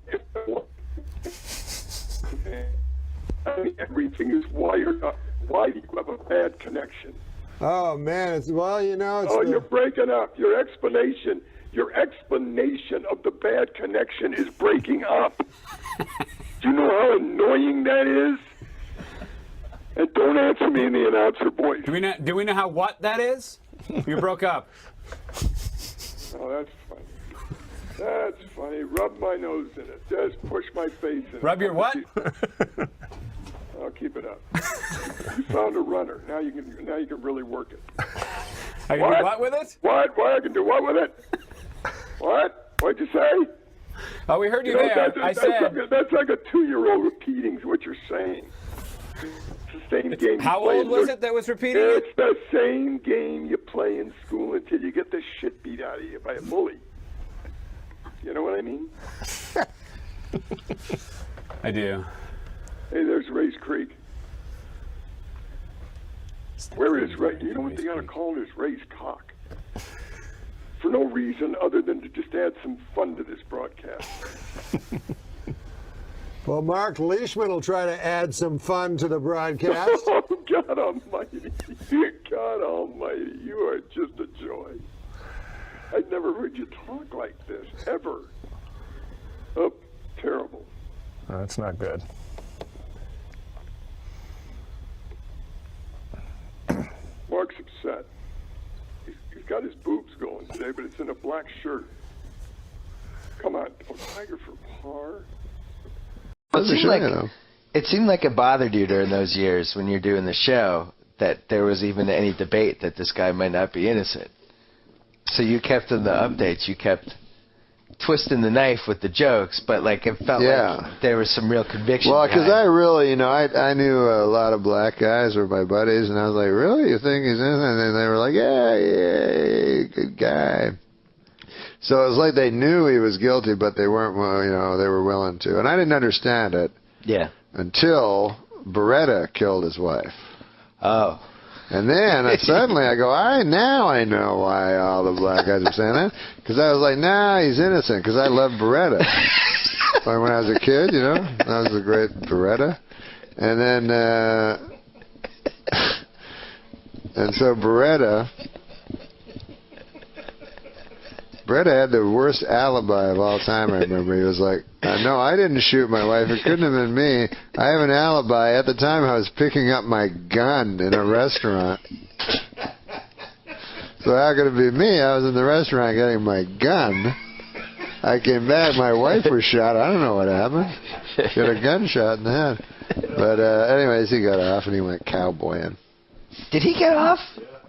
I mean, everything is wired up. Why do you have a bad connection? Oh man, it's you're breaking up. Your explanation of the bad connection is breaking up. Do you know how annoying that is? And don't answer me in the announcer voice. Do we know how what that is? You broke up. Oh, that's funny. That's funny. Rub my nose in it. Just push my face in it. Rub your what? I'll keep it up. You found a runner. Now you can really work it. I can do what with it? What? I can do what with it? What? What'd you say? Oh, we heard you there. That's like a 2-year-old repeating what you're saying. It's the same game. How old was it that was repeating it? It's the same game you play in school until you get the shit beat out of you by a bully. You know what I mean? I do. Hey, there's Ray's Creek. Where is Ray? You know what they ought to call it is Ray's Cock. For no reason other than to just add some fun to this broadcast. Well, Mark Leishman will try to add some fun to the broadcast. Oh, God almighty. God almighty. You are just a joy. I'd never heard you talk like this, ever. Oh, terrible. That's not good. Mark's upset. He's got his boobs going today, but it's in a black shirt. Come on. Oh, Tiger for par? It seemed like it bothered you during those years when you're doing the show that there was even any debate that this guy might not be innocent. So you kept in the updates, you kept twisting the knife with the jokes, but like it felt like there was some real conviction. Well, because I really, I knew a lot of black guys were my buddies, and I was like, really? You think he's innocent? And they were like, yeah, good guy. So it was like they knew he was guilty, but they weren't, they were willing to. And I didn't understand it. Yeah. Until Beretta killed his wife. Oh. And then suddenly I go, now I know why all the black guys are saying that. Because I was like, he's innocent, because I loved Beretta. Like when I was a kid, that was a great Beretta. And then, and so Beretta had the worst alibi of all time, I remember. He was like, no, I didn't shoot my wife. It couldn't have been me. I have an alibi. At the time, I was picking up my gun in a restaurant. So how could it be me? I was in the restaurant getting my gun. I came back. My wife was shot. I don't know what happened. She had a gunshot in the head. But anyways, he got off, and he went cowboying. Did he get off?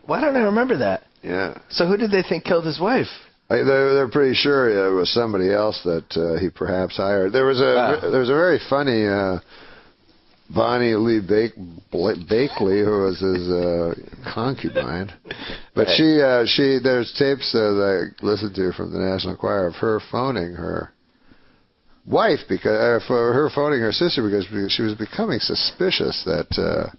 Why don't I remember that? Yeah. So who did they think killed his wife? They're pretty sure it was somebody else that he perhaps hired. There was a very funny Bonnie Lee Bakley, who was his concubine, but there's tapes that I listened to from the National Choir of her phoning her wife for her phoning her sister because she was becoming suspicious that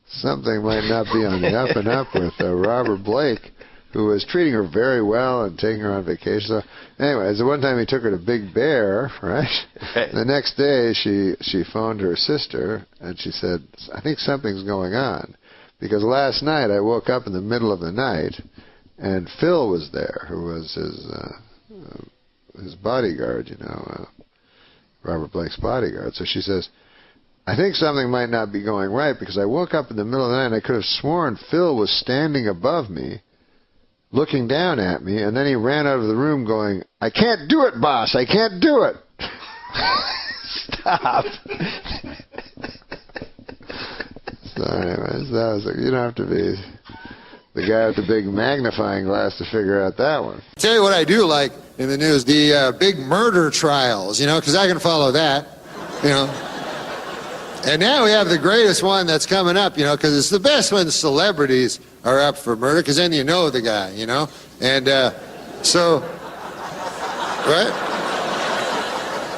something might not be on the up and up with Robert Blake, who was treating her very well and taking her on vacation. So, anyways, the one time he took her to Big Bear, right? The next day, she phoned her sister, and she said, I think something's going on. Because last night, I woke up in the middle of the night, and Phil was there, who was his bodyguard, Robert Blake's bodyguard. So she says, I think something might not be going right, because I woke up in the middle of the night, and I could have sworn Phil was standing above me, looking down at me, and then he ran out of the room going, I can't do it, boss, I can't do it. Stop. So anyways, you don't have to be the guy with the big magnifying glass to figure out that one. Tell you what I do like in the news, the big murder trials, because I can follow that, And now we have the greatest one that's coming up, because it's the best when celebrities are up for murder, because then you know the guy, And so Right?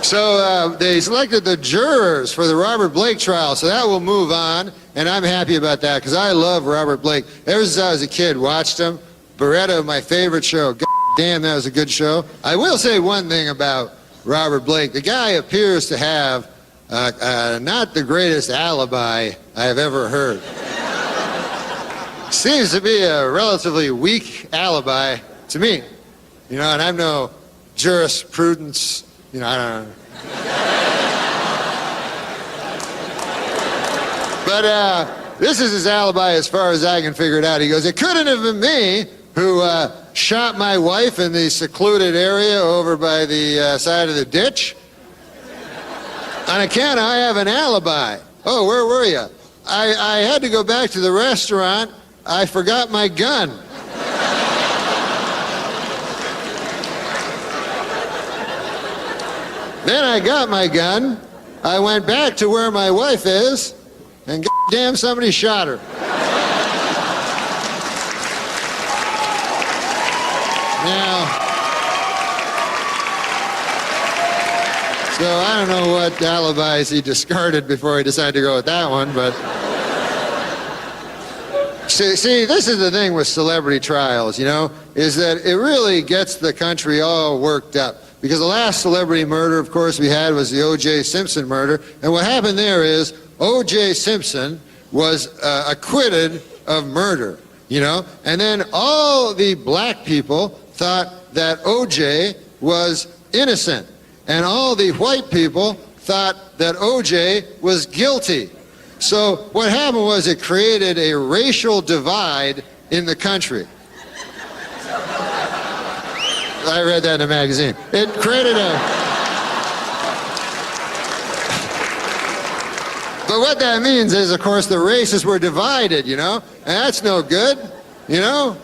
So they selected the jurors for the Robert Blake trial, so that will move on, and I'm happy about that because I love Robert Blake. Ever since I was a kid, watched him. Beretta, my favorite show. God damn, that was a good show. I will say one thing about Robert Blake. The guy appears to have not the greatest alibi I have ever heard. Seems to be a relatively weak alibi to me. You know, and I'm no jurisprudence. You know, I don't know. But this is his alibi as far as I can figure it out. He goes, it couldn't have been me who shot my wife in the secluded area over by the side of the ditch. On account, I have an alibi. Oh, where were you? I had to go back to the restaurant. I forgot my gun. Then I got my gun, I went back to where my wife is, and goddamn somebody shot her. Now, so I don't know what alibis he discarded before he decided to go with that one, but... See, this is the thing with celebrity trials, you know, is that it really gets the country all worked up. Because the last celebrity murder, of course, we had was the O.J. Simpson murder. And what happened there is O.J. Simpson was acquitted of murder, you know. And then all the black people thought that O.J. was innocent. And all the white people thought that O.J. was guilty. So what happened was it created a racial divide in the country. I read that in a magazine. It created a... But what that means is, of course, the races were divided, you know? And that's no good, you know?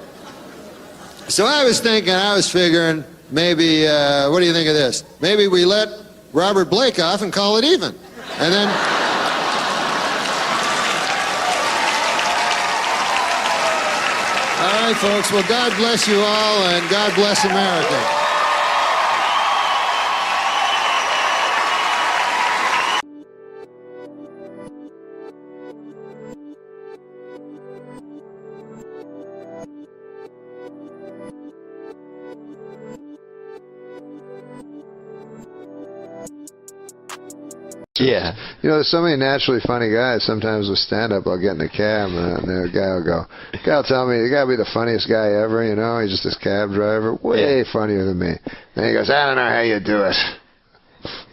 So I was figuring, maybe, what do you think of this? Maybe we let Robert Blake off and call it even. And then... All right, folks. Well, God bless you all, and God bless America. Yeah. You know, there's so many naturally funny guys. Sometimes with stand-up, I'll get in a cab, and the guy will go, "Guy will tell me, you got to be the funniest guy ever, you know? He's just this cab driver, way funnier than me." And he goes, "I don't know how you do it."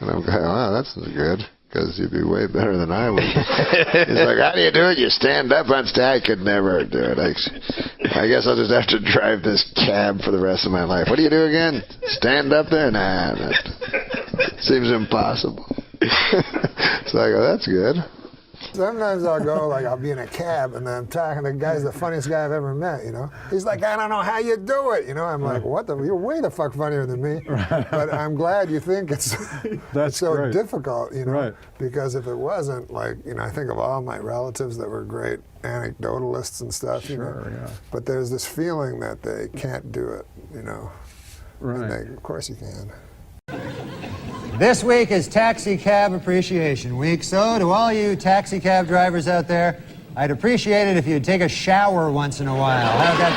And I'm going, "Wow, that's good, because you'd be way better than I would." He's like, "How do you do it? You stand up on stage." I could never do it. I guess I'll just have to drive this cab for the rest of my life. What do you do again? Stand up there? Nah, that seems impossible. So I go, that's good. Sometimes I'll go, like, I'll be in a cab, and then I'm talking to the guy's the funniest guy I've ever met, you know? He's like, "I don't know how you do it," you know? I'm like, what the, you're way the fuck funnier than me. But I'm glad you think it's so great. Difficult, you know? Right. Because if it wasn't, like, you know, I think of all my relatives that were great anecdotalists and stuff, you know? Yeah. But there's this feeling that they can't do it, you know? Right. And of course you can. This week is Taxi Cab Appreciation Week, so to all you taxi cab drivers out there, I'd appreciate it if you'd take a shower once in a while. How'd that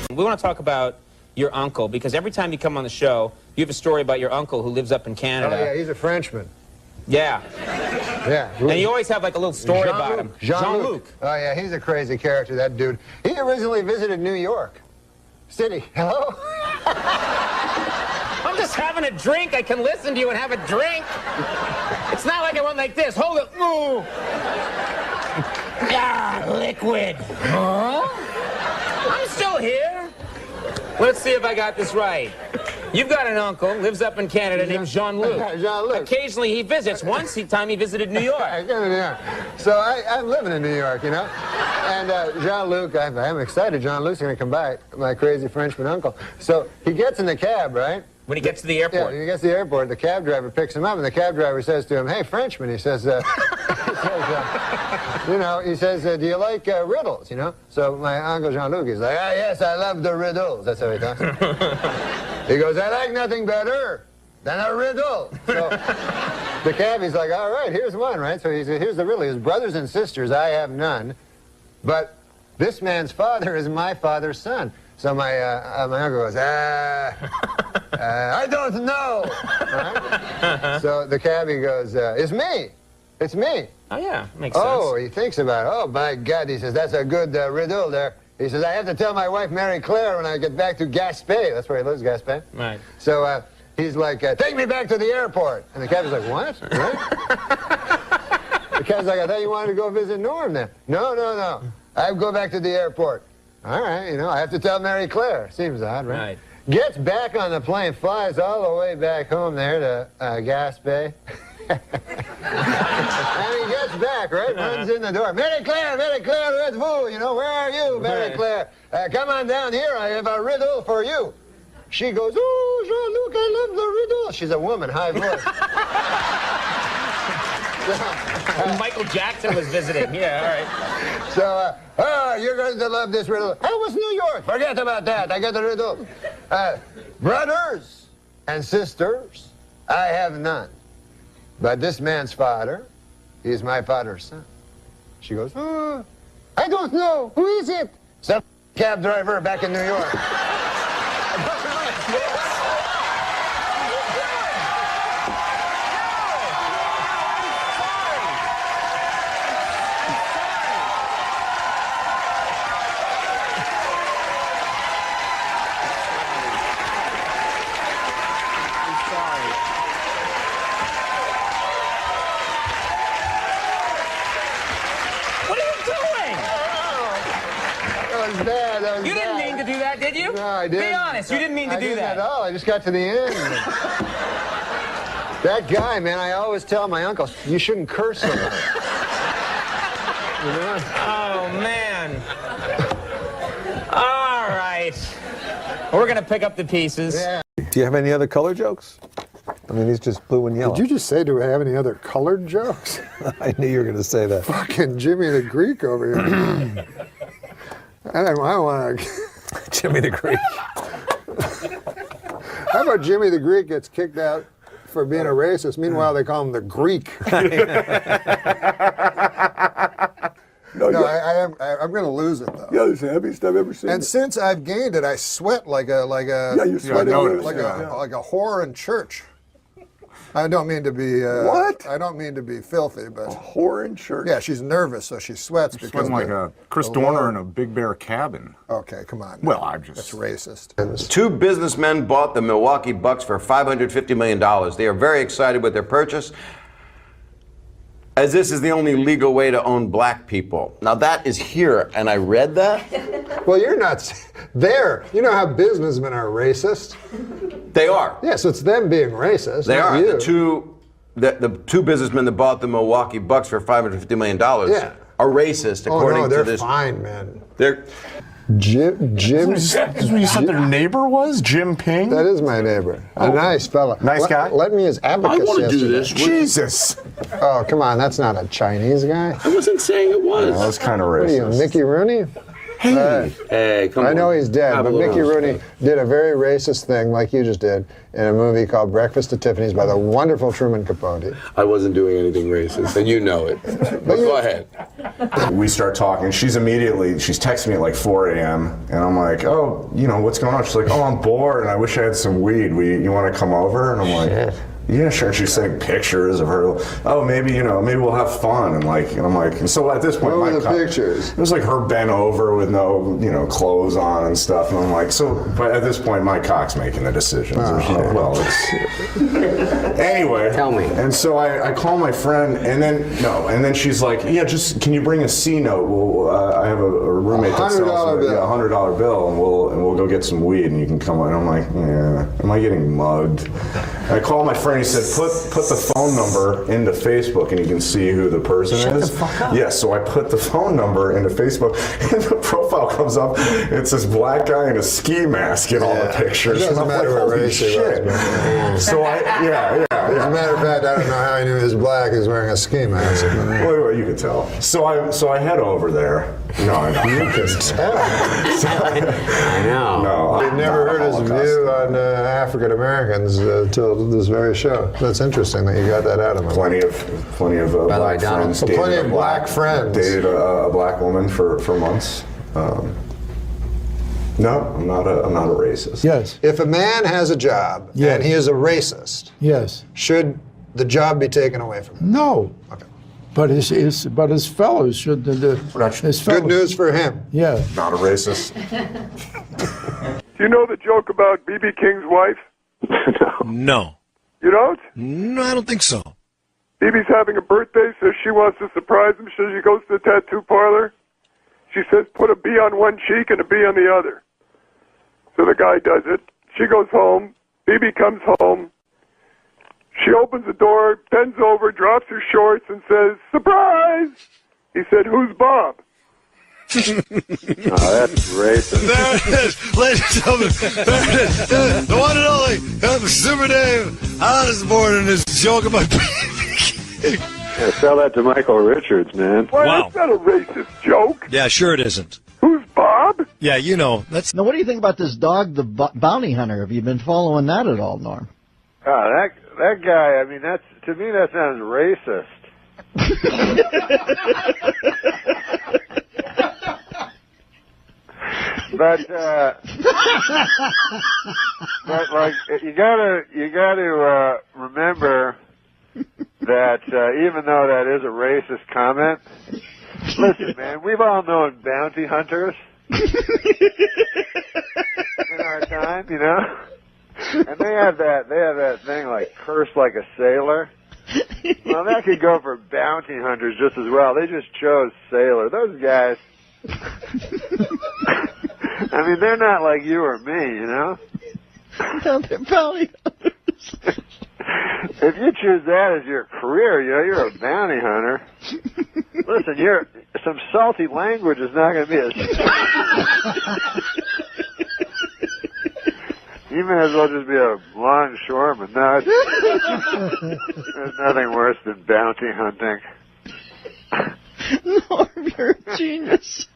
be? We want to talk about your uncle, because every time you come on the show, you have a story about your uncle who lives up in Canada. Oh, yeah, he's a Frenchman. Yeah. Yeah. And you always have like a little story about him. Jean-Luc. Oh, yeah, he's a crazy character, that dude. He originally visited New York City. Hello? I'm just having a drink. I can listen to you and have a drink. It's not like I went like this. Hold it. Ooh. Ah, liquid. Huh? I'm still here. Let's see if I got this right. You've got an uncle, lives up in Canada, named Jean-Luc. Jean-Luc. Occasionally he visits. Once time he visited New York. So I'm living in New York, you know. And Jean-Luc, I'm excited. Jean-Luc's going to come back, my crazy Frenchman uncle. So he gets in the cab, right? When he gets to the airport. Yeah, when he gets to the airport, the cab driver picks him up, and the cab driver says to him, "Hey, Frenchman," he says, do you like riddles, you know? So my uncle Jean-Luc, he's like, yes, I love the riddles. That's how he talks. He goes, I like nothing better than a riddle. So the cabbie's like, all right, here's one, right? So he says, here's the riddle. His brothers and sisters, I have none, but this man's father is my father's son. So my uncle goes, I don't know. Right? So the cabbie goes, it's me. It's me. Oh, yeah, makes sense. Oh, he thinks about it. Oh, by God, he says, that's a good riddle there. He says, I have to tell my wife, Mary Claire, when I get back to Gaspé. That's where he lives, Gaspé. Right. So he's like, take me back to the airport. And the cabbie's like, what? Right? The cabbie's like, I thought you wanted to go visit Norm then. No. I go back to the airport. All right, you know, I have to tell Mary Claire. Seems odd, right? Gets back on the plane, flies all the way back home there to Gaspé. And he gets back, right? Runs in the door. Mary Claire, where's vous? You know, where are you, Mary Claire? Come on down here. I have a riddle for you. She goes, oh, Jean-Luc, I love the riddle. She's a woman, high voice. Michael Jackson was visiting. Yeah, all right. So, you're going to love this riddle. How was New York? Forget about that. I got the riddle. Brothers and sisters, I have none. But this man's father, he's my father's son. She goes, I don't know. Who is it? Some cab driver back in New York. You didn't mean to do that, did you? No, I didn't. Be honest, you didn't mean to do that. At all. I just got to the end. That guy, man, I always tell my uncle, you shouldn't curse so much. You know? Oh, man. All right. We're going to pick up the pieces. Yeah. Do you have any other color jokes? I mean, he's just blue and yellow. Did you just say, do we have any other colored jokes? I knew you were going to say that. Fucking Jimmy the Greek over here. I don't want to... Jimmy the Greek. How about Jimmy the Greek gets kicked out for being a racist? Meanwhile, they call him the Greek. I'm going to lose it, though. Yeah, it's the heaviest I've ever seen. And since I've gained it, I sweat like a you sweat like a whore in church. I don't mean to be what? I don't mean to be filthy, but a whore in church. Yeah, she's nervous, so she sweats because sweating like a Chris Dorner in a Big Bear cabin. Okay, come on. Well, I'm just... That's racist. Two businessmen bought the Milwaukee Bucks for $550 million. They are very excited with their purchase, as this is the only legal way to own black people. Now that is here, and I read that. Well, you're not there. You know how businessmen are racist? They are. Yes, it's them being racist. They are. You. The two businessmen that bought the Milwaukee Bucks for $550 million are racist, according to this. They're fine, man. They're... Jim. Is what you said their neighbor was? Jim Ping? That is my neighbor. A nice fella. Nice guy? Let me as abacus I want to do this. Jesus. Oh, come on. That's not a Chinese guy. I wasn't saying it was. That's kind of racist. What are you, Mickey Rooney? Hey, come on. I know he's dead, but Mickey Rooney did a very racist thing, like you just did, in a movie called Breakfast at Tiffany's by the wonderful Truman Capote. I wasn't doing anything racist, and you know it. But go ahead. We start talking. She's texting me at like 4 a.m., and I'm like, oh, you know, what's going on? She's like, oh, I'm bored, and I wish I had some weed. You want to come over? And I'm like, yeah, sure. And she's sending pictures of her. Oh, maybe we'll have fun. And I'm like, and so at this point, what were the pictures? It was like her bent over with no, clothes on and stuff. And I'm like, but at this point, my cock's making the decisions. Anyway. Tell me. And so I call my friend, and then she's like, yeah, just can you bring a C note? Well, I have a roommate roommate that sells $100 bill. Yeah, $100 bill, and we'll go get some weed, and you can come on. I'm like, yeah, am I getting mugged? And I called my friend. He said, put the phone number into Facebook, and you can see who the person is. Shut the fuck up. Yeah, so I put the phone number into Facebook, and the profile comes up. It's this black guy in a ski mask in all the pictures. It doesn't matter what race he was. So As a matter of fact, I don't know how he knew he was black. He was wearing a ski mask. Well, you could tell. So I head over there. No, I know. You can tell. I know. No, I've never heard his view on African Americans till this very show. That's interesting that you got that out of him. Plenty of black friends. So plenty of black friends. Dated a black woman for months. No, I'm not a racist. Yes. If a man has a job and he is a racist, should the job be taken away from him? No. Okay. But his fellows should. Good news for him. Yeah. Not a racist. Do you know the joke about B.B. King's wife? No. You don't? No, I don't think so. B.B.'s having a birthday, so she wants to surprise him. So she goes to the tattoo parlor. She says, put a B on one cheek and a B on the other. So the guy does it. She goes home. B.B. comes home. She opens the door, bends over, drops her shorts, and says, surprise! He said, who's Bob? Oh, that's racist. There it is, ladies and gentlemen. There it is. The one and only Super Dave Osborne and his joke about Yeah, sell that to Michael Richards, man. Well, that's not a racist joke. Yeah, sure it isn't. Who's Bob? Yeah, you know. That's. Now, what do you think about this dog, the bounty hunter? Have you been following that at all, Norm? Oh, that guy, I mean, to me that sounds racist. But like you gotta remember that even though that is a racist comment, listen, man, we've all known bounty hunters in our time, you know, and they have that thing like curse like a sailor. Well, that could go for bounty hunters just as well. They just chose sailor. Those guys. I mean, they're not like you or me, you know? No, they're bounty hunters. If you choose that as your career, you know, you're a bounty hunter. Listen, some salty language is not going to be You may as well just be a longshoreman. No, there's nothing worse than bounty hunting. Norm, you're a genius.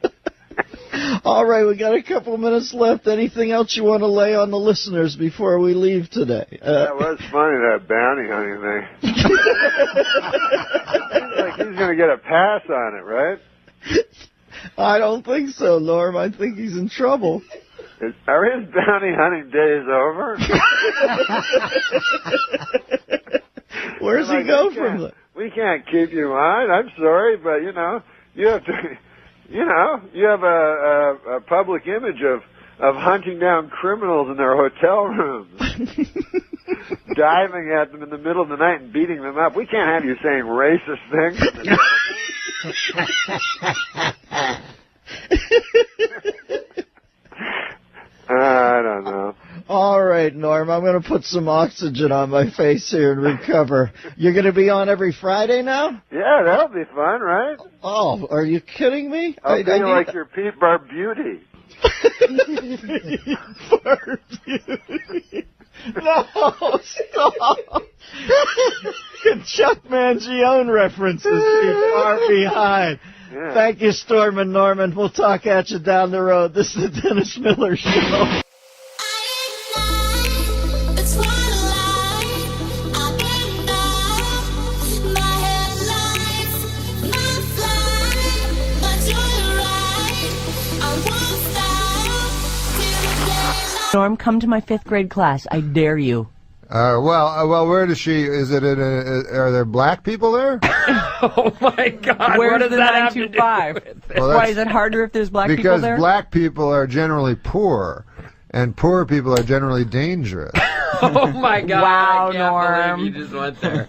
All right, we got a couple of minutes left. Anything else you want to lay on the listeners before we leave today? That was funny, that bounty hunting thing. Like he's going to get a pass on it, right? I don't think so, Norm. I think he's in trouble. Are his bounty hunting days over? Where's he go from that? We can't keep you on. I'm sorry, but you know, you have to. You know, you have a public image of hunting down criminals in their hotel rooms, diving at them in the middle of the night and beating them up. We can't have you saying racist things. I don't know. All right, Norm, I'm going to put some oxygen on my face here and recover. You're going to be on every Friday now? Yeah, that'll be fun, right? Oh, are you kidding me? I'll be like your Pete Barbuti. No, stop. Chuck Mangione references be far behind. Yeah. Thank you, Storm and Norman. We'll talk at you down the road. This is the Dennis Miller Show. Norm, come to my 5th grade class. I dare you. Well, where does she? Is it? Are there black people there? Oh my God! Where's the 925? Why is it harder if there's black people there? Because black people are generally poor, and poor people are generally dangerous. Oh my God! Wow, I can't Norm. believe you just went there.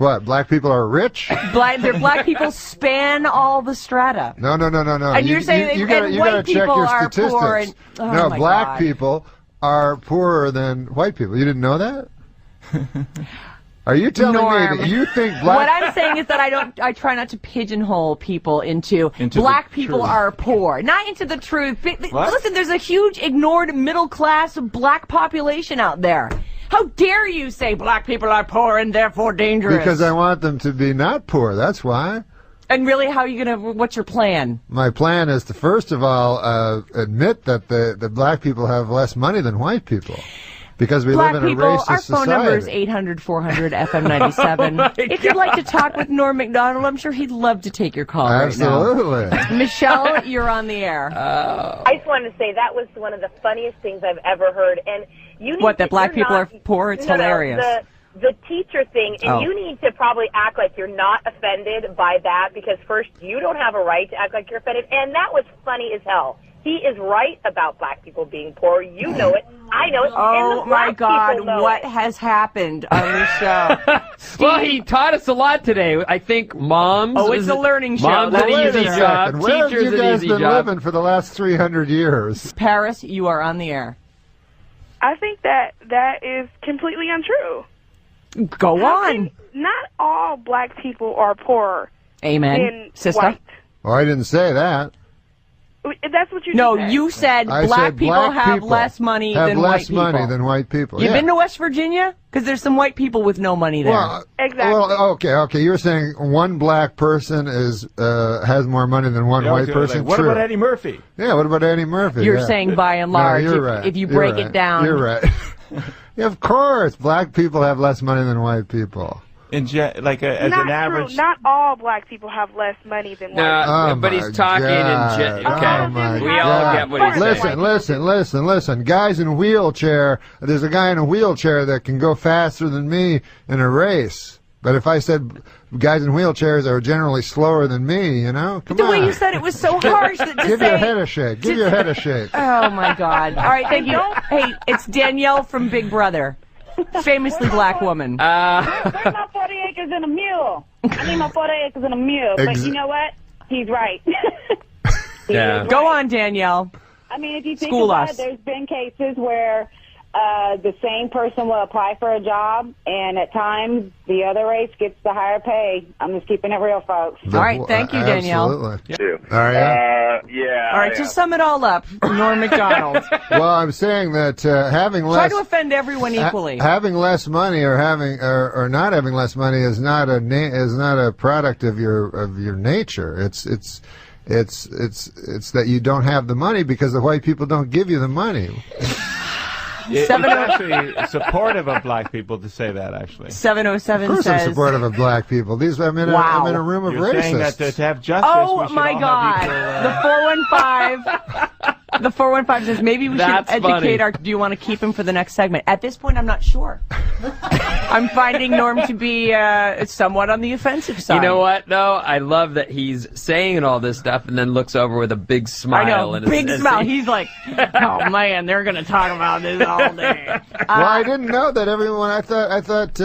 What? Black people are rich? Black people span all the strata. No. And you're saying you and gotta white check people your are statistics. poor. And, oh no, my black God. people are poorer than white people. You didn't know that? Are you telling Norm, me that you think black... What I'm saying is that I try not to pigeonhole people into black people truth. are poor, not into the truth. Listen, there's a huge ignored middle class black population out there. How dare you say black people are poor and therefore dangerous? Because I want them to be not poor, that's why. And really, how are you what's your plan? My plan is to first of all admit that the black people have less money than white people. Because we live in a racist our phone society. number is 800-400-FM97. If you'd like to talk with Norm Macdonald, I'm sure he'd love to take your call Absolutely. right now. Michelle, you're on the air. I just wanted to say that was one of the funniest things I've ever heard. And you need That black people are poor? It's hilarious. The teacher thing, and you need to probably act like you're not offended by that, because first, you don't have a right to act like you're offended, and that was funny as hell. He is right about black people being poor. You know it. I know it. Oh, and the my black God, people know what it. has happened on the show? Well, he taught us a lot today. I think moms... Oh, it's a learning show. Mom's an easy job. Where have Teachers you an guys easy been job. living for the last 300 years? Paris, you are on the air. I think that is completely untrue. Go on. Not all black people are poorer Amen. than Sister? white. Oh, I didn't say that. That's what you No, said. you said I black said people black have people less money have than less white people. money than white people. You've yeah. been to West Virginia? Because there's some white people with no money there. Well, exactly. Well, okay. You're saying one black person has more money than one white person. What True. about Eddie Murphy? Yeah, what about Eddie Murphy? You're Yeah. saying by and large, No, you're right. if you You're break right. it down. You're right. Yeah, of course, black people have less money than white people. As not an average. true. Not all black people have less money than white people. Oh but he's my talking God. okay. Oh my We God. all get what he's saying. Listen. Guys in a wheelchair. There's a guy in a wheelchair that can go faster than me in a race. But if I said guys in wheelchairs are generally slower than me, come on. The way you said it was so harsh that to Give say... your head a shake. Give your head a shake. Oh, my God. All right, thank you. Hey, it's Danielle from Big Brother. Famously black woman. Where's my 40 acres and a mule? I need my 40 acres and a mule. But you know what? He's right. Yeah. Go on, Danielle. I mean, if you think School about us. it, there's been cases where the same person will apply for a job, and at times the other race gets the higher pay. I'm just keeping it real, folks. All right, thank you, Danielle. Absolutely. All right. Yeah. All right, just sum it all up, Norm Macdonald. Well, I'm saying that having Try less to offend everyone equally. having less money or or not having less money is not a product of your nature. It's that you don't have the money because the white people don't give you the money. It's actually supportive of black people to say that, actually. 707 Of course says... I'm supportive of black people. I'm in a room of You're racists. saying that to have justice, Oh, we should my all God. have equal, The 415 says maybe we should That's educate funny. do you want to keep him for the next segment? At this point, I'm not sure. I'm finding Norm to be somewhat on the offensive side. You know what, though? I love that he's saying all this stuff and then looks over with a big smile. I know, and big smile. He's like, oh, man, they're going to talk about this all day. Well, I didn't know that everyone. I thought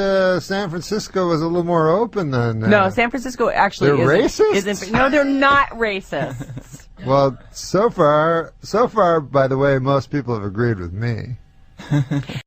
San Francisco was a little more open than. No, San Francisco actually They're isn't. racist? No, they're not racist. Well, so far, by the way, most people have agreed with me.